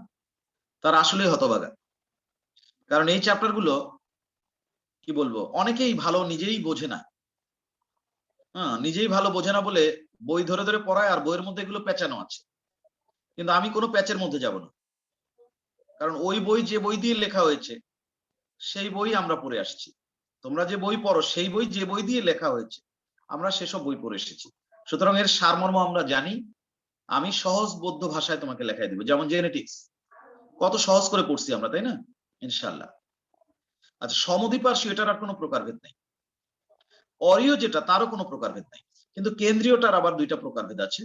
তারা আসলেই হতভাগা। কারণ এই চ্যাপ্টার গুলো কি বলবো, অনেকেই ভালো নিজেই বোঝে না। হ্যাঁ, নিজেই ভালো বোঝে না বলে বই ধরে ধরে পড়ায়, আর বইয়ের মধ্যে এগুলো পেঁচানো আছে। কিন্তু আমি কোনো প্যাচের মধ্যে যাব না, কারণ ওই বই যে বই দিয়ে লেখা হয়েছে সেই বই আমরা পড়ে আসছি। তোমরা যে বই পড়ো সেই বই যে বই দিয়ে লেখা হয়েছে, আমরা সেসব বই পড়ে এসেছি। সুতরাং এর সারমর্ম আমরা জানি। আমি সহজবোধ্য ভাষায় তোমাকে লেখাই দেবো, যেমন জেনেটিক্স কত সহজ করে পড়ছি আমরা, তাই না? ইনশাল্লাহ। আচ্ছা, সমদ্বিপার্শ্বীয় এটার আর কোনো প্রকারভেদ নেই। অরীয় যেটা, তারও কোনো প্রকারভেদ নেই। কিন্তু কেন্দ্রীয়টার আবার দুইটা প্রকারভেদ আছে।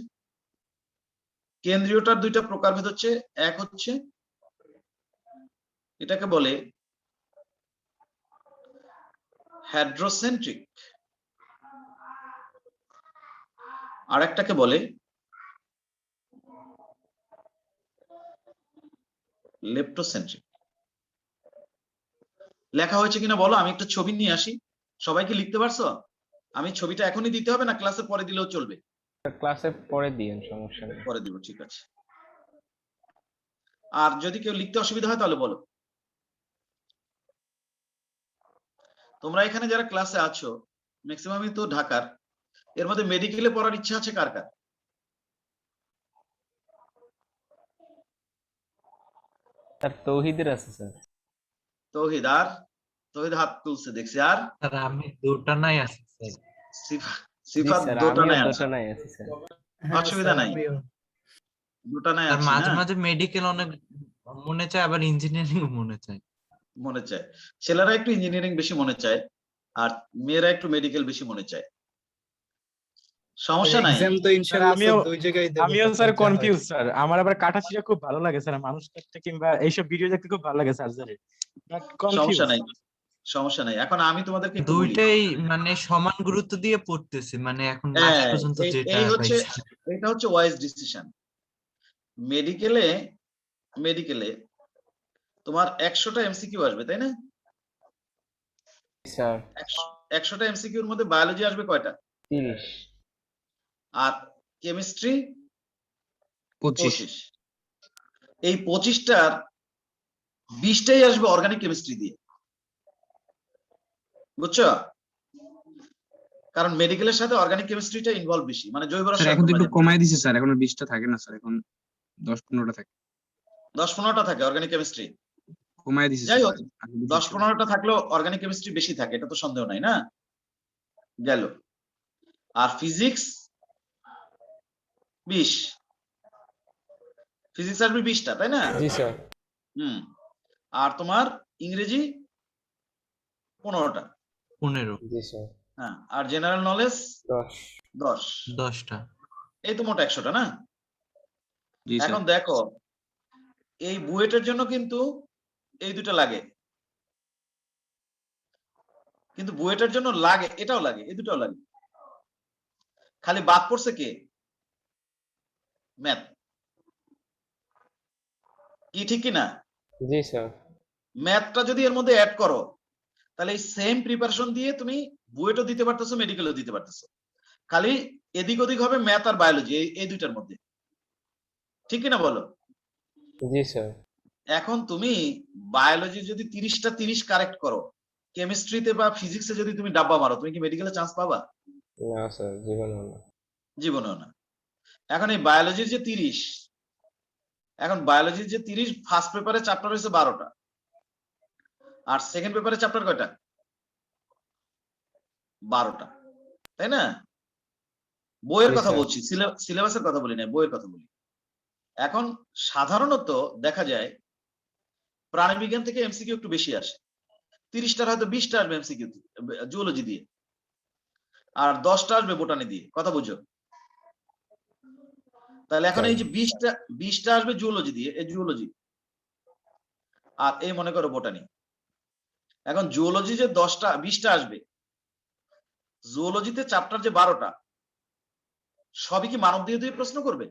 কেন্দ্রীয়টার দুইটা প্রকারভেদ হচ্ছে, এক হচ্ছে এটাকে বলে হেড্রোসেন্ট্রিক, আর একটাকে বলে লেপ্টোসেন্ট্রিক। লেখা হয়েছে কিনা বলো, আমি একটা ছবি নিয়ে আসি। সবাইকে লিখতে পারছো? আমি ছবিটা এখনই দিতে হবে না ক্লাসে পরে দিলেও চলবে? ক্লাসে পরে দিয়েন, সমস্যা নেই। পরে দিব, ঠিক আছে। আর যদি কেউ লিখতে অসুবিধা হয় তাহলে বলো। তোমরা এখানে যারা ক্লাসে আছো ম্যাক্সিমামই তো ঢাকার, এর মধ্যে মেডিকেলে পড়ার ইচ্ছা আছে কার কার? স্যার তৌহিদের আছে স্যার। তৌহিদ, আর তৌহিদ হাত তুলছে দেখছি। আর স্যার আমি দুটা নাই আছি স্যার। জি সিফাত স্যার, দুটো আমিও নাই আছে, দোটানায় আছি স্যার। হ্যাঁ অসুবিধা স্যার, নাই, আমিও। দুটো নাই আর আছে মাঝে না? মাঝে মেডিকেল অনেক মনে চায়, আবার ইঞ্জিনিয়ারিং মনে চায়। মনে চায়, ছেলেরা একটু ইঞ্জিনিয়ারিং বেশি মনে চায়, আর মেয়েরা একটু মেডিকেল বেশি মনে চায়। সমস্যা নাই। এক্সাম তো স্যার ইনশাআল্লাহ আমিও স্যার দুই জায়গায় দেব, আমিও তারপর স্যার যা হয়। কনফিউজ স্যার, আমার আবার কাটাছিটা খুব ভালো লাগে স্যার, মানুষ কাটতে কিংবা এইসব ভিডিও দেখতে খুব ভালো লাগে স্যার, জানেন, বাট সমস্যা কনফিউজ। নাই, সমস্যা নাই। এখন আমি তোমাদেরকে একটু বলি। দুইটাই মানে সমান গুরুত্ব দিয়ে পড়তেছি, মানে এখন লাস্ট হ্যাঁ, পর্যন্ত যেটা এই হচ্ছে, পাইছি। এটা হচ্ছে ওয়াইজ ডিসিশন। মেডিকেলে মেডিকেলে তোমার 100টা এমসিকিউ আসবে, তাই না? স্যার 100টা এমসিকিউর মধ্যে বায়োলজি আসবে কয়টা? 30। আর কেমিস্ট্রি 25। 25। এই 25টার 20টাই আসবে অর্গানিক কেমিস্ট্রি দিয়ে, বুঝছো? কারণ মেডিকেলের সাথে অর্গানিক কেমিস্ট্রিটা ইনভলভ বেশি, মানে জৈব স্যার রসায়ন এখন তো একটু তোমরা কমায় দিছে স্যার, এখন আর 20টা থাকে না স্যার, এখন 10-15টা থাকে। 10-15টা থাকে অর্গানিক কেমিস্ট্রি। কমায় দিছে যাই স্যার, হোক, আগে বেশি ছিল। 10-15টা থাকলেও অর্গানিক কেমিস্ট্রি বেশি থাকে, এটা তো সন্দেহ নাই না? গেল। আর ফিজিক্স 20, ফিজিক্স আসবে 20টা, তাই না? জি স্যার। আর তোমার ইংরেজি 15টা। 15। জি স্যার। হ্যাঁ, আর জেনারেল নলেজ 10। 10। 10টা। এই তো মোট 100টা না? জি স্যার। এখন দেখো, এই বুয়েটের জন্য কিন্তু এই দুটো লাগে, কিন্তু বুয়েটের জন্য লাগে, এটাও লাগে, এই দুটাও লাগে। খালি বাদ পড়ছে কে? ম্যাথ। কি ঠিক কি না? জি স্যার। ম্যাথটা যদি এর মধ্যে অ্যাড করো, তাহলে এই সেম প্রিপারেশন দিয়ে তুমি বুয়েটও দিতে পারতেছো, মেডিকেলও দিতে পারতেছো, খালি এদিক ওদিক হবে ম্যাথ আর বায়োলজি, এই দুইটার মধ্যে, ঠিক কিনা বলো? জি স্যার। এখন তুমি বায়োলজি যদি 30টা 30 কারেক্ট করো, কেমিস্ট্রিতে বা ফিজিক্সে যদি তুমি ডাব্বা মারো, তুমি কি মেডিকেলে চান্স পাবা? না স্যার, জীবনেও না। জীবনেও না। এখন এই বায়োলজির যে 30, এখন বায়োলজির যে 30, ফার্স্ট পেপারে চ্যাপ্টার হয়েছে 12টা, আর সেকেন্ড পেপারে চ্যাপ্টার কয়টা? 12টা, তাই না? বইয়ের জি কথা স্যার। বলছি, সিলেবাসের কথা বলি না, বইয়ের কথা বলি। এখন সাধারণত দেখা যায় প্রাণীবিজ্ঞান থেকে এমসিকিউ একটু বেশি আসে, 30টার হয়তো 20টা আসবে এমসিকিউ জুওলজি দিয়ে, আর 10টা আসবে বোটানি দিয়ে, কথা বুঝো? তাহলে এখন এই যে 20টা আসবে জুওলজি দিয়ে, এই জুওলজি, আর এই মনে করো বোটানি। এখন জুওলজি যে 20টা আসবে, জুওলজিতে চ্যাপ্টার যে 12টা, সবই কি মানব দেহ দিয়ে প্রশ্ন করবে?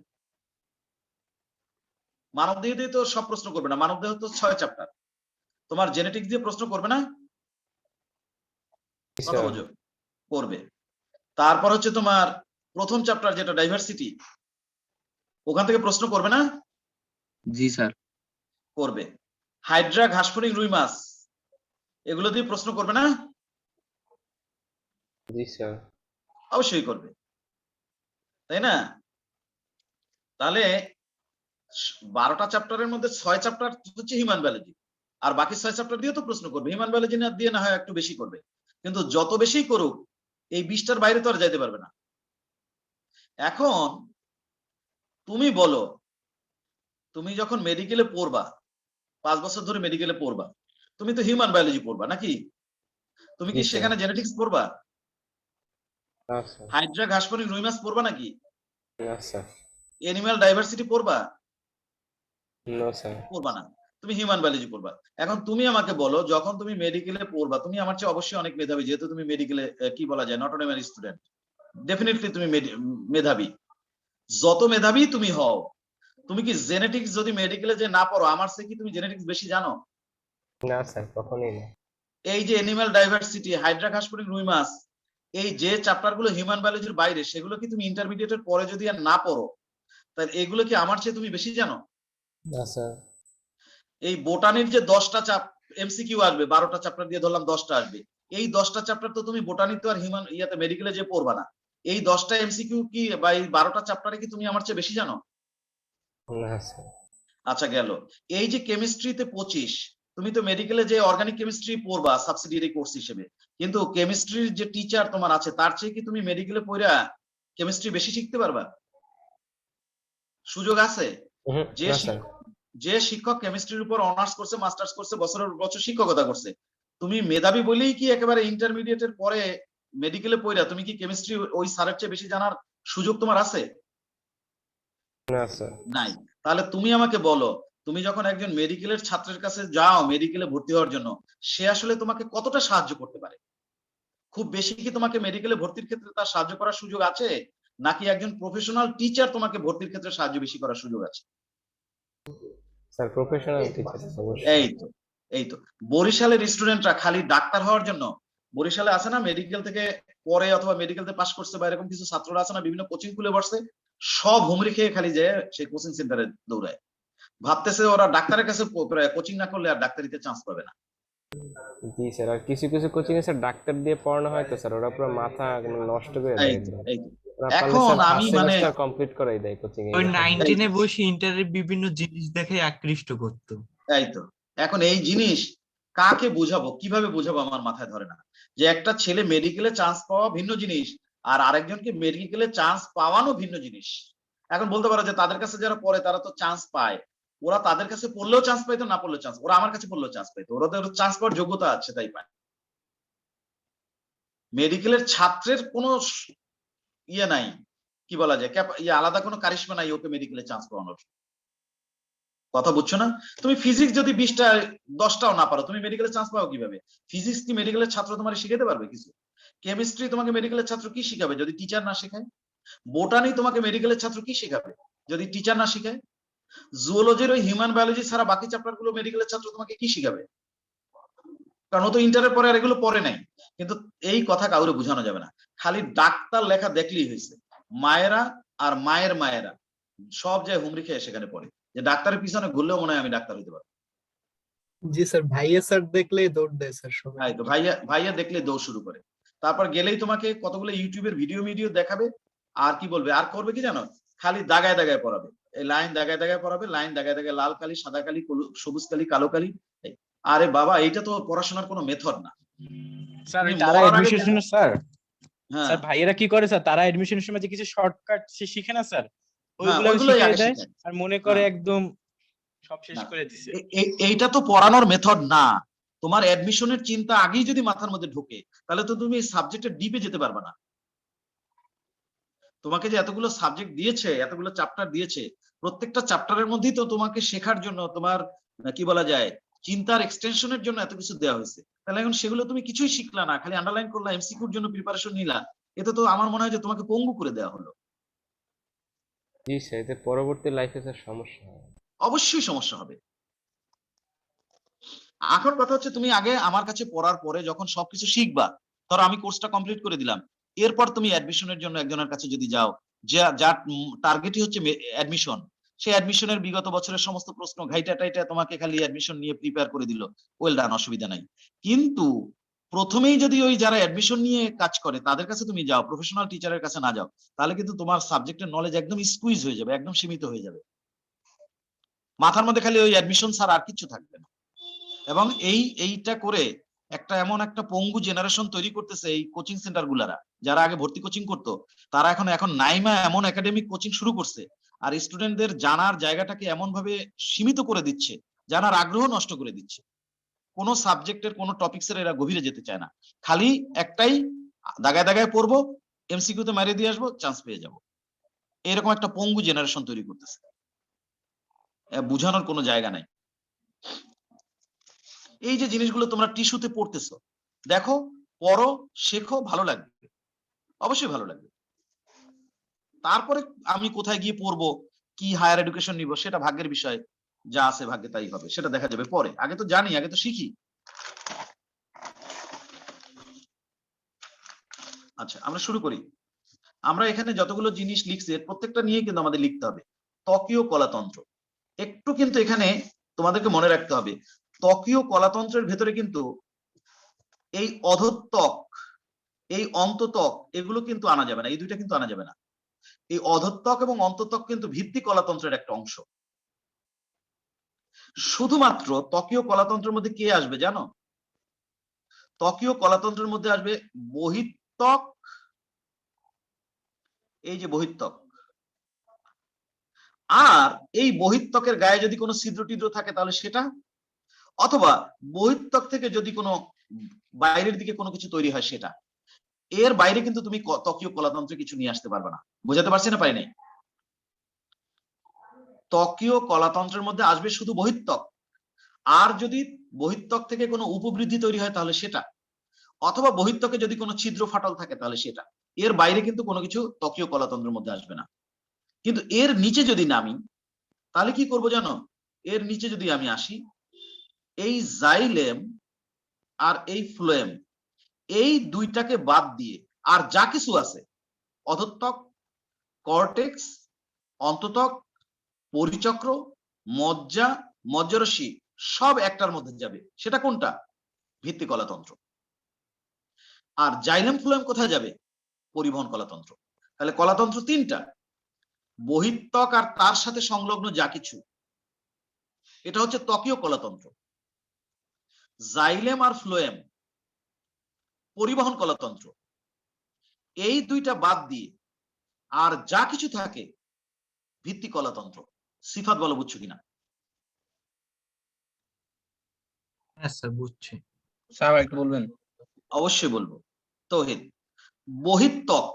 মানব দেহ দিয়ে তো সব প্রশ্ন করবে না, মানব দেহ তো 6 চ্যাপ্টার। তোমার জেনেটিক্স দিয়ে প্রশ্ন করবে না? জি কথা স্যার। বুঝো? করবে। তারপর হচ্ছে তোমার প্রথম চ্যাপ্টার যেটা ডাইভার্সিটি, ওখান থেকে প্রশ্ন করবে না? জি স্যার। করবে। হাইড্রা, ঘাসফড়িং, রুই মাছ, এগুলো দিয়ে প্রশ্ন করবে না? জি স্যার। অবশ্যই করবে, তাই না? তাহলে 12টা চ্যাপ্টারের মধ্যে 6 চ্যাপ্টার হচ্ছে হিউম্যান বায়োলজি, আর বাকি 6 চ্যাপ্টার দিয়ে তো প্রশ্ন করবে। হিউম্যান বায়োলজি না দিয়ে না হয় একটু বেশি করবে, কিন্তু যত বেশি করুক এই 20টার বাইরে তো আর যাইতে পারবে না। এখন তুমি বলো, তুমি যখন মেডিকেলে পড়বা, 5 বছর ধরে মেডিকেলে পড়বা, তুমি তো হিউম্যান বায়োলজি পড়বা নাকি? তুমি কি জি স্যার। সেখানে জেনেটিক্স পড়বা? না স্যার। হাইড্রা, ঘাসফড়িং, রুই মাছ পড়বা নাকি? না স্যার। এনিম্যাল ডাইভার্সিটি পড়বা? No sir. পড়বা না, তুমি হিউম্যান বায়োলজি পড়বা। এখন তুমি আমাকে বলো, যখন তুমি মেডিকেলে পড়বা, তুমি আমার চেয়ে অবশ্যই অনেক মেধাবী, যেহেতু তুমি মেডিকেলে কি বলা যায় নটনেমের স্টুডেন্ট, ডেফিনেটলি তুমি মেধাবী। যত মেধাবী তুমি হও, তুমি কি জেনেটিক্স যদি মেডিকেলে যে না পড়ো, আমার চেয়ে কি তুমি জেনেটিক্স বেশি জানো? না স্যার, কখনোই না। এই যে এনিম্যাল ডাইভার্সিটি, হাইড্রা, ঘাসফড়িং, রুই মাছ, এই যে চ্যাপ্টার গুলো হিউম্যান বায়োলজির বাইরে, সেগুলো কি তুমি ইন্টারমিডিয়েটের পরে যদি আর না পড়ো, তাহলে এগুলো কি আমার চেয়ে তুমি বেশি জানো? না স্যার। এই বোটানির যে 10টা এমসিকিউ আসবে, 12টা চ্যাপ্টার দিয়ে ধরলাম 10টা আসবে, এই 10টা চ্যাপ্টার তো তুমি বোটানি তো আর হিউম্যান মেডিকেলে যে পড়বা না। এই 10টা এমসিকিউ কি বা এই 12টা চ্যাপ্টারে কি তুমি আমার চেয়ে বেশি জানো? না স্যার। আচ্ছা গেল। এই যে কেমিস্ট্রিতে 25, তুমি তো মেডিকেলে যে অর্গানিক কেমিস্ট্রি পড়বা সাবসিডিয়ারি কোর্স হিসেবে, কিন্তু কেমিস্ট্রির যে টিচার তোমার আছে, তার চেয়ে কি তুমি মেডিকেলে পড়া কেমিস্ট্রি বেশি শিখতে পারবা? সুযোগ আছে? যে না স্যার। যে শিক্ষক কেমিস্ট্রির উপর অনার্স করছে, মাস্টার্স করছে, বছরের বছর শিক্ষকতা করছে, তুমি মেধাবী বলেই কি একেবারে ইন্টারমিডিয়েটের পরে মেডিকেলে পড়া তুমি কি কেমিস্ট্রি ওই স্যারের চেয়ে বেশি জানার সুযোগ তোমার আছে? না স্যার। নাই। তাহলে তুমি আমাকে বলো, তুমি যখন একজন মেডিকেলের ছাত্রের কাছে যাও মেডিকেলে ভর্তি হওয়ার জন্য, সে আসলে তোমাকে কতটা সাহায্য করতে পারে? খুব বেশি কি তোমাকে মেডিকেলে ভর্তির ক্ষেত্রে তার সাহায্য করার সুযোগ আছে, নাকি একজন প্রফেশনাল টিচার তোমাকে ভর্তির ক্ষেত্রে সাহায্য বেশি করার সুযোগ আছে? স্যার প্রফেশনাল টিচার অবশ্যই। এই তো বরিশালের স্টুডেন্টরা খালি ডাক্তার হওয়ার জন্য, বরিশালে আছে না মেডিকেল থেকে পরে অথবা মেডিকেল থেকে পাশ করছে বা এরকম কিছু ছাত্ররা আছে না, বিভিন্ন কোচিং খুলে বসছে, সব হুমড়ি খেয়ে খালি যায় সেই কোচিং সেন্টারে দৌড়ায়, ভাবতেছে ওরা ডাক্তারের কাছে কোচিং না করলে আর ডাক্তারিতে চান্স পাবে না। জি স্যার, আর কিছু কিছু কোচিং এ স্যার ডাক্তার দিয়ে পড়ানো হয় তো স্যার, ওরা পুরো মাথা একদম নষ্ট করে দেয় এই তো একদম। এই তো। ওরা পারলে এখন স্যার আমি ফার্স্ট মানে সেমিস্টার কমপ্লিট করাই দেয় কোচিং এ ওই এরকম। 19-এ বসে ইন্টারের বিভিন্ন জিনিস দেখে আকৃষ্ট করতো। এই তো, এখন এই জিনিস কাকে বোঝাবো, কিভাবে বোঝাবো, আমার মাথায় ধরে না। যে একটা ছেলে মেডিকেলে চান্স পাওয়া ভিন্ন জিনিস, আর আরেকজনকে মেডিকেলে চান্স পাওয়ানো ভিন্ন জিনিস। এখন বলতে পারো যে তাদের কাছে যারা পড়ে তারা তো চান্স পায়, ওরা তাদের কাছে পড়লেও চান্স পাইতো, না পড়লেও চান্স, ওরা আমার কাছে পড়লেও চান্স পাইতো, ওদের চান্স পাওয়ার যোগ্যতা আছে তাই পায়। মেডিকেলের ছাত্রের কোনো ইয়ে নাই, কি বলা যায়, আলাদা কোনো কারিশমা নাই ওকে মেডিকেলে চান্স পাওয়ানোর। কথা বুঝছো না? তুমি ফিজিক্স যদি 20টা 10টাও না পারো, তুমি মেডিকেলে চান্স পাও কিভাবে? ফিজিক্স কি মেডিকেলের ছাত্র তোমার শিখাতে পারবে কিছু? কেমিস্ট্রি তোমাকে মেডিকেলের ছাত্র কি শিখাবে যদি টিচার না শেখায়? বোটানি তোমাকে মেডিকেলের ছাত্র কি শেখাবে যদি টিচার না শেখায়? জুওলজির ওই হিউম্যান বায়োলজি ছাড়া বাকি চ্যাপ্টার গুলো মেডিকেলের ছাত্র তোমাকে কি শিখাবে? কারণ ও তো ইন্টারের পরে আর এগুলো পড়ে নাই। কিন্তু এই কথা কাউরে বোঝানো যাবে না, খালি ডাক্তার লেখা দেখলেই হয়েছে। মায়েরা আর মায়ের মায়েরা সব জায়গায় হুমড়ি খেয়ে সেখানে পড়ে, যে ডাক্তারের পিছনে ঘুরলেও মনে হয় আমি ডাক্তার হইতে পারবো। জি স্যার, ভাইয়া স্যার দেখলেই দৌড় দেয় স্যার সবাই। তাই তো, ভাইয়া ভাইয়া দেখলে দৌড় শুরু করে। তারপর গেলেই তোমাকে কতগুলো ইউটিউবের ভিডিও দেখাবে, আর কি বলবে, আর করবে কি জানো, খালি দাগায় দাগায় পড়াবে। এই লাইন দাগায় দাগায় পড়াবে, লাইন দাগায় দাগায়, লাল কালি, সাদা কালি, সবুজ কালি, কালো কালি। আরে বাবা, এইটা তো পড়াশোনার কোনো মেথড না। স্যার তুমি তারা মরার আগে এডমিশনের স্যার হ্যাঁ স্যার ভাইয়েরা কি করে স্যার, তারা এডমিশনের সময় যে কিছু শর্টকাট শিখে না স্যার, হ্যাঁ, ওইগুলো ওইগুলোই শিখিয়ে আগে দেয় শেখায়। আর মনে করে হ্যাঁ, একদম সব শেষ না, করে দিছে। এইটা তো পড়ানোর মেথড না। তোমার অ্যাডমিশনের চিন্তা আগেই যদি মাথার মধ্যে ঢোকে, তাহলে তো তুমি এই সাবজেক্টের ডিপে যেতে পারবে না। তোমাকে যে এতগুলো সাবজেক্ট দিয়েছে, এতগুলো চ্যাপ্টার দিয়েছে, প্রত্যেকটা চ্যাপ্টারের মধ্যেই তো তোমাকে শেখার জন্য, তোমার কি বলা যায়, চিন্তার এক্সটেনশনের জন্য এত কিছু দেওয়া হয়েছে। তাহলে এখন সেগুলো তুমি কিছুই শিখলা না, খালি আন্ডারলাইন করলা, এমসিকিউর জন্য প্রিপারেশন নিলা, এতে তো আমার মনে হয় যে তোমাকে পঙ্গু করে দেওয়া হলো। জি স্যার, এতে পরবর্তী লাইফে স্যার সমস্যা হয়। অবশ্যই সমস্যা হবে। এখন কথা হচ্ছে, তুমি আগে আমার কাছে পড়ার পরে যখন সবকিছু শিখবা, ধরো আমি কোর্সটা কমপ্লিট করে দিলাম, এরপর তুমি অ্যাডমিশনের জন্য একজনের কাছে যদি যাও, যার টার্গেটই হচ্ছে অ্যাডমিশন, সেই অ্যাডমিশনের বিগত বছরের সমস্ত প্রশ্ন ঘাইটা টাইটা তোমাকে খালি অ্যাডমিশন নিয়ে প্রিপেয়ার করে দিল, ওয়েল ডান, অসুবিধা নাই। কিন্তু প্রথমেই যদি ওই যারা অ্যাডমিশন নিয়ে কাজ করে তাদের কাছে তুমি যাও, প্রফেশনাল টিচারের কাছে না যাও, তাহলে কিন্তু তোমার সাবজেক্টের নলেজ একদম স্কুইজ হয়ে যাবে, একদম সীমিত হয়ে যাবে। মাথার মধ্যে খালি ওই অ্যাডমিশন ছাড়া আর কিছু থাকবে না। এবং এইটা করে একটা এমন একটা পঙ্গু জেনারেশন তৈরি করতেছে এই কোচিং সেন্টার গুলারা। যারা আগে ভর্তি কোচিং করতো, তারা এখন নাইমা এমন একাডেমিক কোচিং শুরু করছে, আর স্টুডেন্টদের জানার জায়গাটাকে এমন ভাবে সীমিত করে দিচ্ছে, জানার আগ্রহ নষ্ট করে দিচ্ছে। কোনো সাবজেক্টের কোনো টপিক্সের এরা গভীরে যেতে চায় না, খালি একটাই, দাগায় দাগায় পড়বো, এমসিকিউতে মারিয়ে দিয়ে আসবো, চান্স পেয়ে যাবো। এরকম একটা পঙ্গু জেনারেশন তৈরি করতেছে, বুঝানোর কোনো জায়গা নাই। এই যে জিনিসগুলো তোমরা টিস্যুতে পড়তেছো, দেখো, পড়ো, শেখো, ভালো লাগবে, অবশ্যই ভালো লাগবে। তারপরে আমি কোথায় গিয়ে পড়বো, কি হায়ার এডুকেশন নিব, সেটা ভাগ্যের বিষয়, যা আছে ভাগ্যে তাই হবে, সেটা দেখা যাবে পরে। আগে তো জানি, আগে তো শিখি। আচ্ছা, আমরা শুরু করি। আমরা এখানে যতগুলো জিনিস লিখছি, প্রত্যেকটা নিয়ে কিন্তু আমাদের লিখতে হবে। ত্বকীয় কলাতন্ত্র, একটু কিন্তু এখানে তোমাদেরকে মনে রাখতে হবে, ত্বকীয় কলাতন্ত্রের ভেতরে কিন্তু এই অধঃত্বক, এই অন্তত্বক, এগুলো কিন্তু আনা যাবে না, এই দুইটা কিন্তু আনা যাবে না। এই অধঃত্বক এবং অন্তত্বক কিন্তু ভিত্তি কলাতন্ত্রের একটা অংশ। শুধুমাত্র ত্বকীয় কলাতন্ত্রের মধ্যে কে আসবে জানো? ত্বকীয় কলাতন্ত্রের মধ্যে আসবে বহিত্বক, এই যে বহিত্বক, আর এই বহিত্বকের গায়ে যদি কোনো ছিদ্র টিদ্র থাকে তাহলে সেটা, অথবা বহিত্বক থেকে যদি কোনো বাইরের দিকে কোনো কিছু তৈরি হয় সেটা। এর বাইরে কিন্তু তুমি ত্বকীয় কলাতন্ত্রে কিছু নিয়ে আসতে পারবে না। বোঝাতে পারছি না, পারি নাই? ত্বকীয় কলাতন্ত্রের মধ্যে আসবে শুধু বহিত্বক, আর যদি বহিত্বক থেকে কোনো উপবৃদ্ধি তৈরি হয় তাহলে সেটা, অথবা বহিত্বকে যদি কোনো ছিদ্র ফাটল থাকে তাহলে সেটা। এর বাইরে কিন্তু কোনো কিছু ত্বকীয় কলাতন্ত্রের মধ্যে আসবে না। কিন্তু এর নিচে যদি নামি, তাহলে কি করব জানো? এর নিচে যদি আমি আসি, এই জাইলেম আর এই ফ্লোয়েম, এই দুইটাকে বাদ দিয়ে আর যা কিছু আছে, অধঃত্বক, কর্টেক্স, অন্তত্বক, পরিচক্র, মজ্জা, মজ্জারসি, সব একটার মধ্যে যাবে। সেটা কোনটা? ভিত্তি কলাতন্ত্র। আর জাইলেম ফ্লোয়েম কোথায় যাবে? পরিবহন কলাতন্ত্র। তাহলে কলাতন্ত্র তিনটা, বহিত্বক আর তার সাথে সংলগ্ন যা কিছু, এটা হচ্ছে ত্বকীয় কলাতন্ত্র। জাইলেম আর ফ্লোয়েম পরিবহন কলাতন্ত্র। এই দুইটা বাদ দিয়ে আর যা কিছু থাকে ভিত্তি কলাতন্ত্র। সিফাত বলো, বুঝছো কিনা? হ্যাঁ স্যার, বুঝছি। স্যার একটু বলবেন? অবশ্যই বলবো। তৌহিদ, বহিত্বক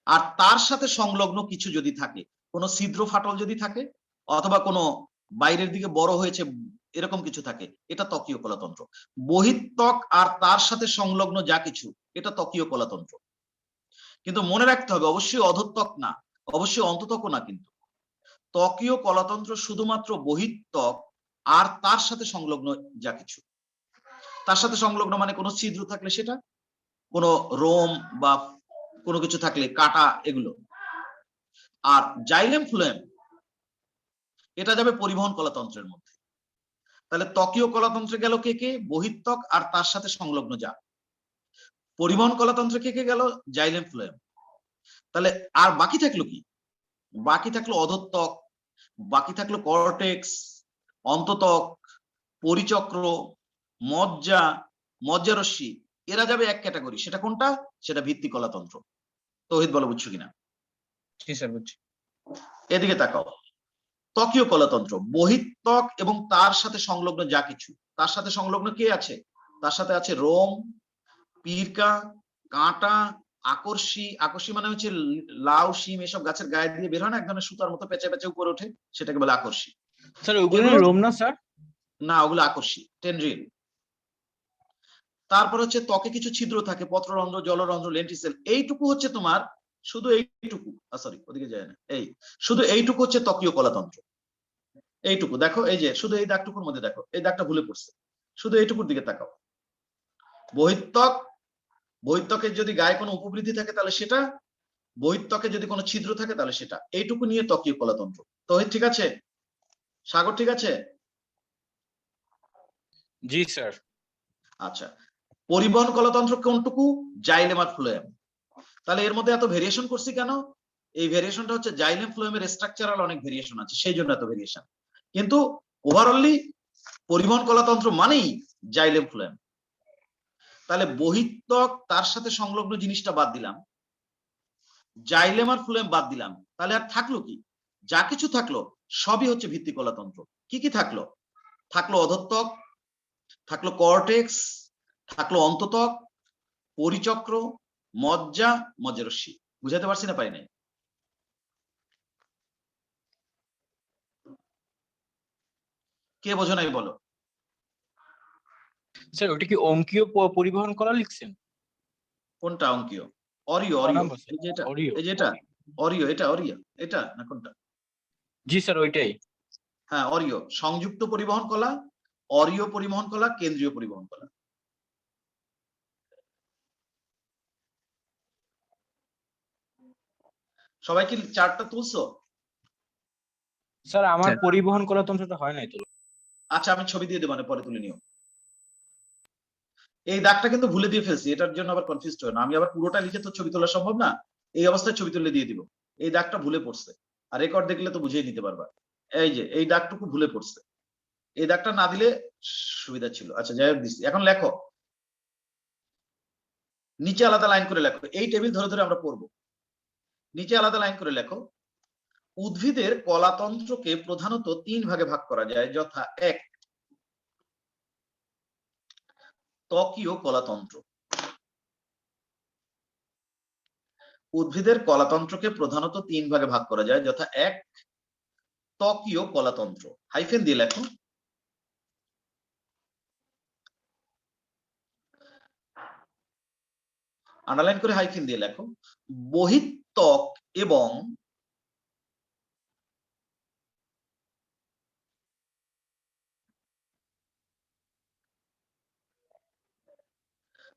আর তার সাথে সংলগ্ন কিছু যদি থাকে, কোনো ছিদ্র ফাটল যদি থাকে, অথবা কোনো বাইরের দিকে বড় হয়েছে এরকম কিছু থাকে, এটা ত্বকীয় কলাতন্ত্র। বহিত্বক আর তার সাথে সংলগ্ন যা কিছু, এটা ত্বকীয় কলাতন্ত্র। কিন্তু মনে রাখতে হবে, অবশ্যই অধঃত্বক না, অবশ্যই অন্তত্বক না, কিন্তু ত্বকীয় কলাতন্ত্র শুধুমাত্র বহিত্বক আর তার সাথে সংলগ্ন যা কিছু। তার সাথে সংলগ্ন মানে কোনো ছিদ্র থাকলে সেটা, কোনো রোম বা কোনো কিছু থাকলে কাটা, এগুলো। আর জাইলেম ফ্লোয়েম এটা যাবে পরিবহন কলাতন্ত্রের মধ্যে। তাহলে ত্বকীয় কলাতন্ত্রে গেল কে কে? বহিত্বক আর তার সাথে সংলগ্ন যা। পরিবহন কলাতন্ত্রে কে কে গেল? Xylem phloem. তাহলে আর বাকি থাকলো কি? বাকি থাকলো অধত্বক, বাকি থাকলো কর্টেক্স, অন্ততক, পরিচক্র, মজ্জা, মজ্জারশ্মি। এরা যাবে এক ক্যাটাগরি। সেটা কোনটা? সেটা ভিত্তি কলাতন্ত্র। তৌহিদ বলো, বুঝছো কিনা? জি স্যার বুঝছি। এদিকে তাকাও। ত্বকীয় কলাতন্ত্র, বহিত্বক এবং তার সাথে সংলগ্ন যা কিছু। তার সাথে সংলগ্ন কে আছে? তার সাথে আছে রোম, পিরকা, কাঁটা, আকর্ষী। আকর্ষী মানে হচ্ছে লাউ, শিম এসব গাছের গায়ে দিয়ে বের হয় না, এক ধরনের সুতার মতো পেঁচে পেঁচে উপরে ওঠে, সেটাকে বলে আকর্ষী। স্যার ওগুলো এগুলো- রোম না স্যার? না, ওগুলো আকর্ষী, টেন্ড্রিল। তারপর হচ্ছে ত্বকে কিছু ছিদ্র থাকে, পত্ররন্ধ্র, জলরন্ধ্র, লেন্টিসেল। এইটুকু হচ্ছে তোমার, শুধু এইটুকু, সরি ওদিকে যায় না, এই শুধু এইটুকু হচ্ছে ত্বকীয় কলাতন্ত্র। এইটুকু দেখো, এই যে শুধু এই দাগটুকুর মধ্যে দেখো, এই দাগটা ভুলে পড়ছে, শুধু এইটুকুর দিকে তাকাও। বহিত্বক, বহিত্বকের যদি গায়ে কোনো উপবৃদ্ধি থাকে তাহলে সেটা, বহিত্বকে যদি কোনো ছিদ্র থাকে তাহলে সেটা। এইটুকু নিয়ে ত্বকীয় কলাতন্ত্র। তো ঠিক আছে? সাগর ঠিক আছে? জি স্যার। আচ্ছা, পরিবহন কলাতন্ত্র কোনটুকু? জাইলেম আর ফ্লোয়েম। তাহলে এর মধ্যে এত ভেরিয়েশন করছি কেন? এই ভেরিয়েশনটা হচ্ছে জাইলেম ফ্লোয়েমের স্ট্রাকচারাল অনেক ভেরিয়েশন আছে, সেই জন্য এত ভেরিয়েশন। কিন্তু ওভারঅলি পরিবহন কলাতন্ত্র মানেই জাইলেম ফ্লোয়েম। তাহলে বহিত্বক তার সাথে সংলগ্ন জিনিসটা বাদ দিলাম, জাইলেম আর ফ্লোয়েম বাদ দিলাম, তাহলে আর থাকলো কি? যা কিছু থাকলো সবই হচ্ছে ভিত্তি কলাতন্ত্র। কি কি থাকলো? থাকলো অধত্বক, থাকলো কর্টেক্স, থাকলো অন্ততক, পরিচক্র, মজ্জা, মজ্জারশ্মি। বুঝাতে পারছি না পারি নাই? কে বোঝো নাই বলো? স্যার ওটা কি অঙ্কীয় পরিবহন কলা লিখছেন? কোনটা অঙ্কীয়? অরিও, ক অরিও, নাম্বার স্যার? এই যে এটা, অরিও। এই যে এটা অরিও, এটা অরিও, এটা না কোনটা? জি স্যার ওইটাই। হ্যাঁ, অরিও সংযুক্ত পরিবহন কলা, অরিও পরিবহন কলা, কেন্দ্রীয় পরিবহন কলা। সবাই কি চার্টটা তুলছো? স্যার আমার স্যার। পরিবহন কলা তন্ত্রটা হয় নাই তো। আচ্ছা, আমি ছবি দিয়ে দেবো, মানে পরে তুলে নিও। এই দাগটা কিন্তু ভুলে দিয়ে ফেলছি, এটার জন্য আবার কনফিউজ হয় না। আমি আবার পুরোটা লিখে তো ছবি তোলা সম্ভব না, এই অবস্থায় ছবি তুলে দিয়ে দিব। এই দাগটা ভুলে পড়ছে, আর রেকর্ড দেখলে তো বুঝিয়ে নিতে পারবা। এই যে এই দাগটুকু ভুলে পড়ছে, এই দাগটা না দিলে সুবিধা ছিল। আচ্ছা, যাই হোক দিচ্ছি। এখন লেখো, নিচে আলাদা লাইন করে লেখো, এই টেবিল ধরে ধরে আমরা পড়বো। নিচে আলাদা লাইন করে লেখো, উদ্ভিদের কলাতন্ত্রকে প্রধানত 3 ভাগে ভাগ করা যায়, যথা: 1, ত্বকীয় কলাতন্ত্র। উদ্ভিদের কলাতন্ত্রকে প্রধানত 3 ভাগে ভাগ করা যায়, যথা: 1, ত্বকীয় কলাতন্ত্র। হাইফেন দিয়ে লেখো। আন্ডারলাইন করে হাইফেন দিয়ে লেখো, বহিত্বক এবং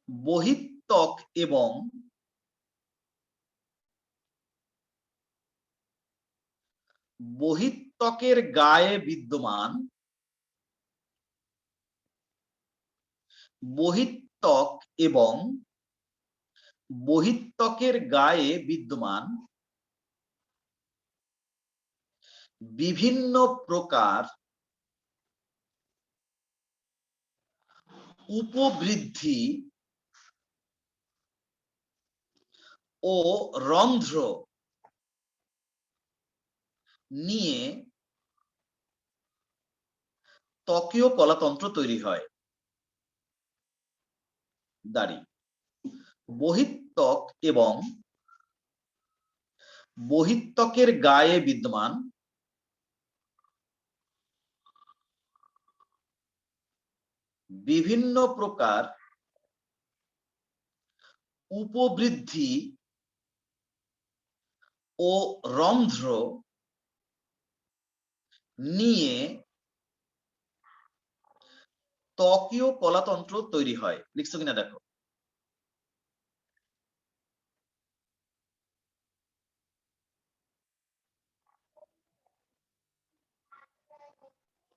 বহিত্বক এবং বহিত্বকের গায়ে বিদ্যমান, বহিত্বক এবং বহিত্বকের গায়ে বিদ্যমান বিভিন্ন প্রকার উপবৃদ্ধি ও রন্ধ্র নিয়ে ত্বকীয় কলাতন্ত্র তৈরি হয়। দাড়ি, বহিত্বক এবং বহিত্বকের গায়ে বিদ্যমান বিভিন্ন প্রকার উপবৃদ্ধি ও রন্ধ্র নিয়ে ত্বকীয় কলাতন্ত্র তৈরি হয়? লিখছো কিনা দেখো।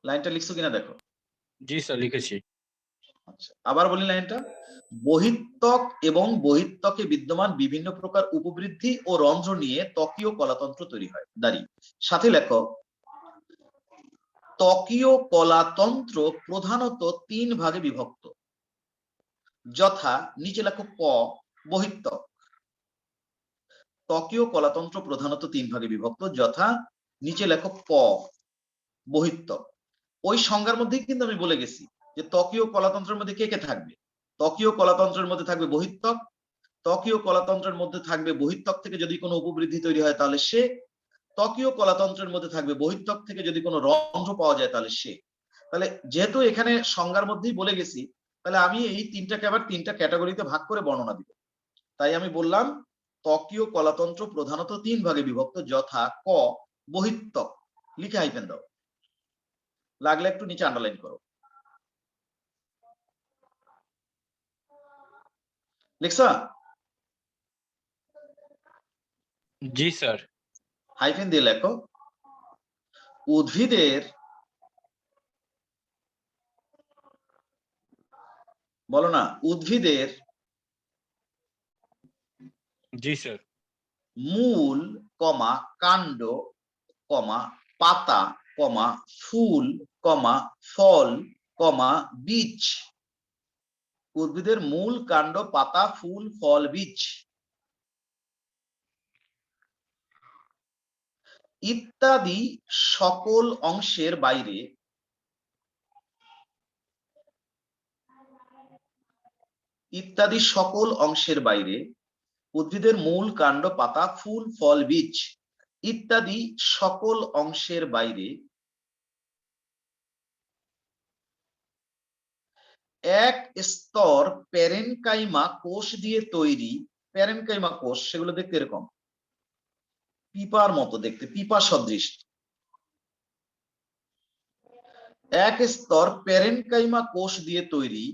লাইনটা লিখছো কিনা দেখো। জি স্যার লিখেছি। আচ্ছা, আবার বলি লাইনটা। বহিত্বক এবং বহিত্বকে বিদ্যমান বিভিন্ন প্রকার উপবৃদ্ধি ও রন্ধ্র নিয়ে ত্বকীয় কলাতন্ত্র তৈরি হয়। দাঁড়ি সাথে লেখো, ত্বকীয় কলাতন্ত্র প্রধানত 3 ভাগে বিভক্ত, যথা নিচে লেখো। ক, বহিত্বক। ত্বকীয় কলাতন্ত্র প্রধানত 3 ভাগে বিভক্ত, যথা নিচে লেখো। ক, বহিত্বক। ওই সংজ্ঞার মধ্যেই কিন্তু আমি বলে গেছি যে ত্বকীয় কলাতন্ত্রের মধ্যে কে কে থাকবে। ত্বকীয় কলাতন্ত্রের মধ্যে থাকবে বহিত্বক, ত্বকীয় কলাতন্ত্রের মধ্যে থাকবে বহিত্বক থেকে যদি কোনো উপবৃদ্ধি তৈরি হয় তাহলে সে, ত্বকীয় কলাতন্ত্রের মধ্যে থাকবে বহিত্বক থেকে যদি কোনো রন্ধ্র পাওয়া যায় তাহলে সে। তাহলে যেহেতু এখানে সংজ্ঞার মধ্যেই বলে গেছি, তাহলে আমি এই তিনটাকে আবার 3টা ক্যাটাগরিতে ভাগ করে বর্ণনা দিব। তাই আমি বললাম ত্বকীয় কলাতন্ত্র প্রধানত 3 ভাগে বিভক্ত, যথা। ক, বহিত্বক। লিখে হাইফেন দাও, লাগলে একটু নিচে আন্ডারলাইন করো। লিখছা? জি স্যার। হাইফেন দিয়ে লেখো, উদ্ভিদের, বলো না, উদ্ভিদের জি স্যার। মূল, কাণ্ড, পাতা, ফুল, ফল, বীজ। উদ্ভিদের মূল, কাণ্ড, পাতা, ফুল, ফল, বীজ ইত্যাদি সকল অংশের বাইরে উদ্ভিদের মূল, কাণ্ড, পাতা, ফুল, ফল, বীজ ইত্যাদি সকল অংশের বাইরে এক স্তর প্যারেনকাইমা কোষ দিয়ে তৈরি। প্যারেনকাইমা কোষ, সেগুলো দেখতে এরকম পিপার মতো দেখতে, পিপা সদৃশ। এক স্তর প্যারেনকাইমা কোষ দিয়ে তৈরি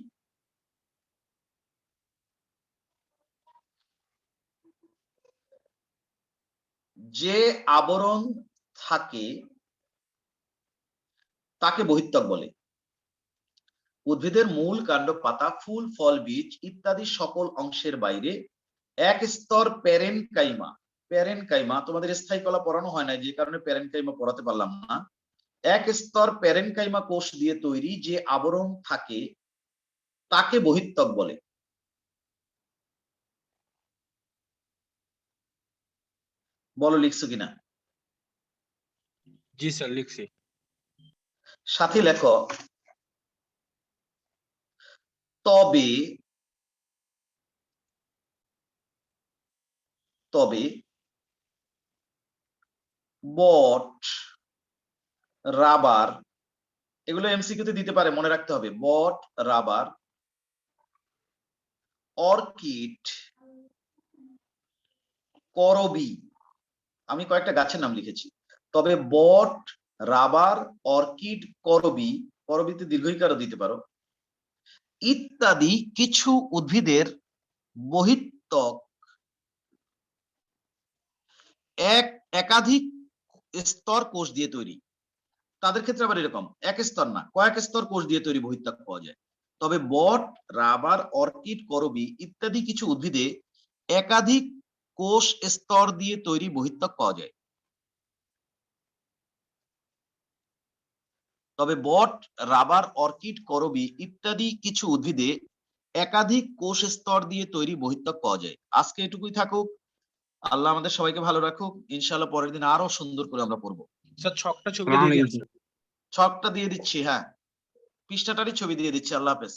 যে আবরণ থাকে তাকে বহিত্বক বলে। উদ্ভিদের মূল, কাণ্ড, পাতা, ফুল, ফল, বীজ ইত্যাদি সকল অংশের বাইরে এক স্তর প্যারেনকাইমা, তোমাদের স্থায়ী কলা পড়ানো হয় না, যে কারণে প্যারেনকাইমা পড়াতে পারলাম না। এক স্তর প্যারেনকাইমা কোষ দিয়ে তৈরি যে আবরণ থাকে তাকে বহিত্বক বলে। বলো লিখছো কিনা। জি স্যার লিখছি। সাথে লেখো, তবে বট, রাবার, এগুলো এমসিকিউতে দিতে পারে, মনে রাখতে হবে। বট, রাবার, অর্কিড, করবি, আমি কয়েকটা গাছের নাম লিখেছি। তবে বট, রাবার, অর্কিড, করবিতে দীর্ঘইকারও দিতে পারো, ইত্যাদি কিছু উদ্ভিদের বহিত্বক একাধিক স্তর কোষ দিয়ে তৈরি। তাদের ক্ষেত্রে আবার এরকম এক স্তর না, কয়েক স্তর কোষ দিয়ে তৈরি বহিত্বক পাওয়া যায়। তবে বট, রাবার, অর্কিড, করবি ইত্যাদি কিছু উদ্ভিদে একাধিক কোষ স্তর দিয়ে তৈরি বহিত্বক পাওয়া যায়। তবে বট, রাবার, অর্কিড, করবি ইত্যাদি কিছু উদ্ভিদে একাধিক কোষ স্তর দিয়ে তৈরি বহিত্বক পাওয়া যায়। আজকে এটুকুই থাকুক। আল্লাহ আমাদের সবাইকে ভালো রাখুক। ইনশাআল্লাহ পরের দিন আরো সুন্দর করে আমরা পড়বো। স্যার ছকটা ছবি আসসালামু দিয়ে আলাইকুম দিন। ছকটা দিয়ে দিচ্ছি, হ্যাঁ, পৃষ্ঠাটারই ছবি দিয়ে দিচ্ছি। আল্লাহ হাফেজ।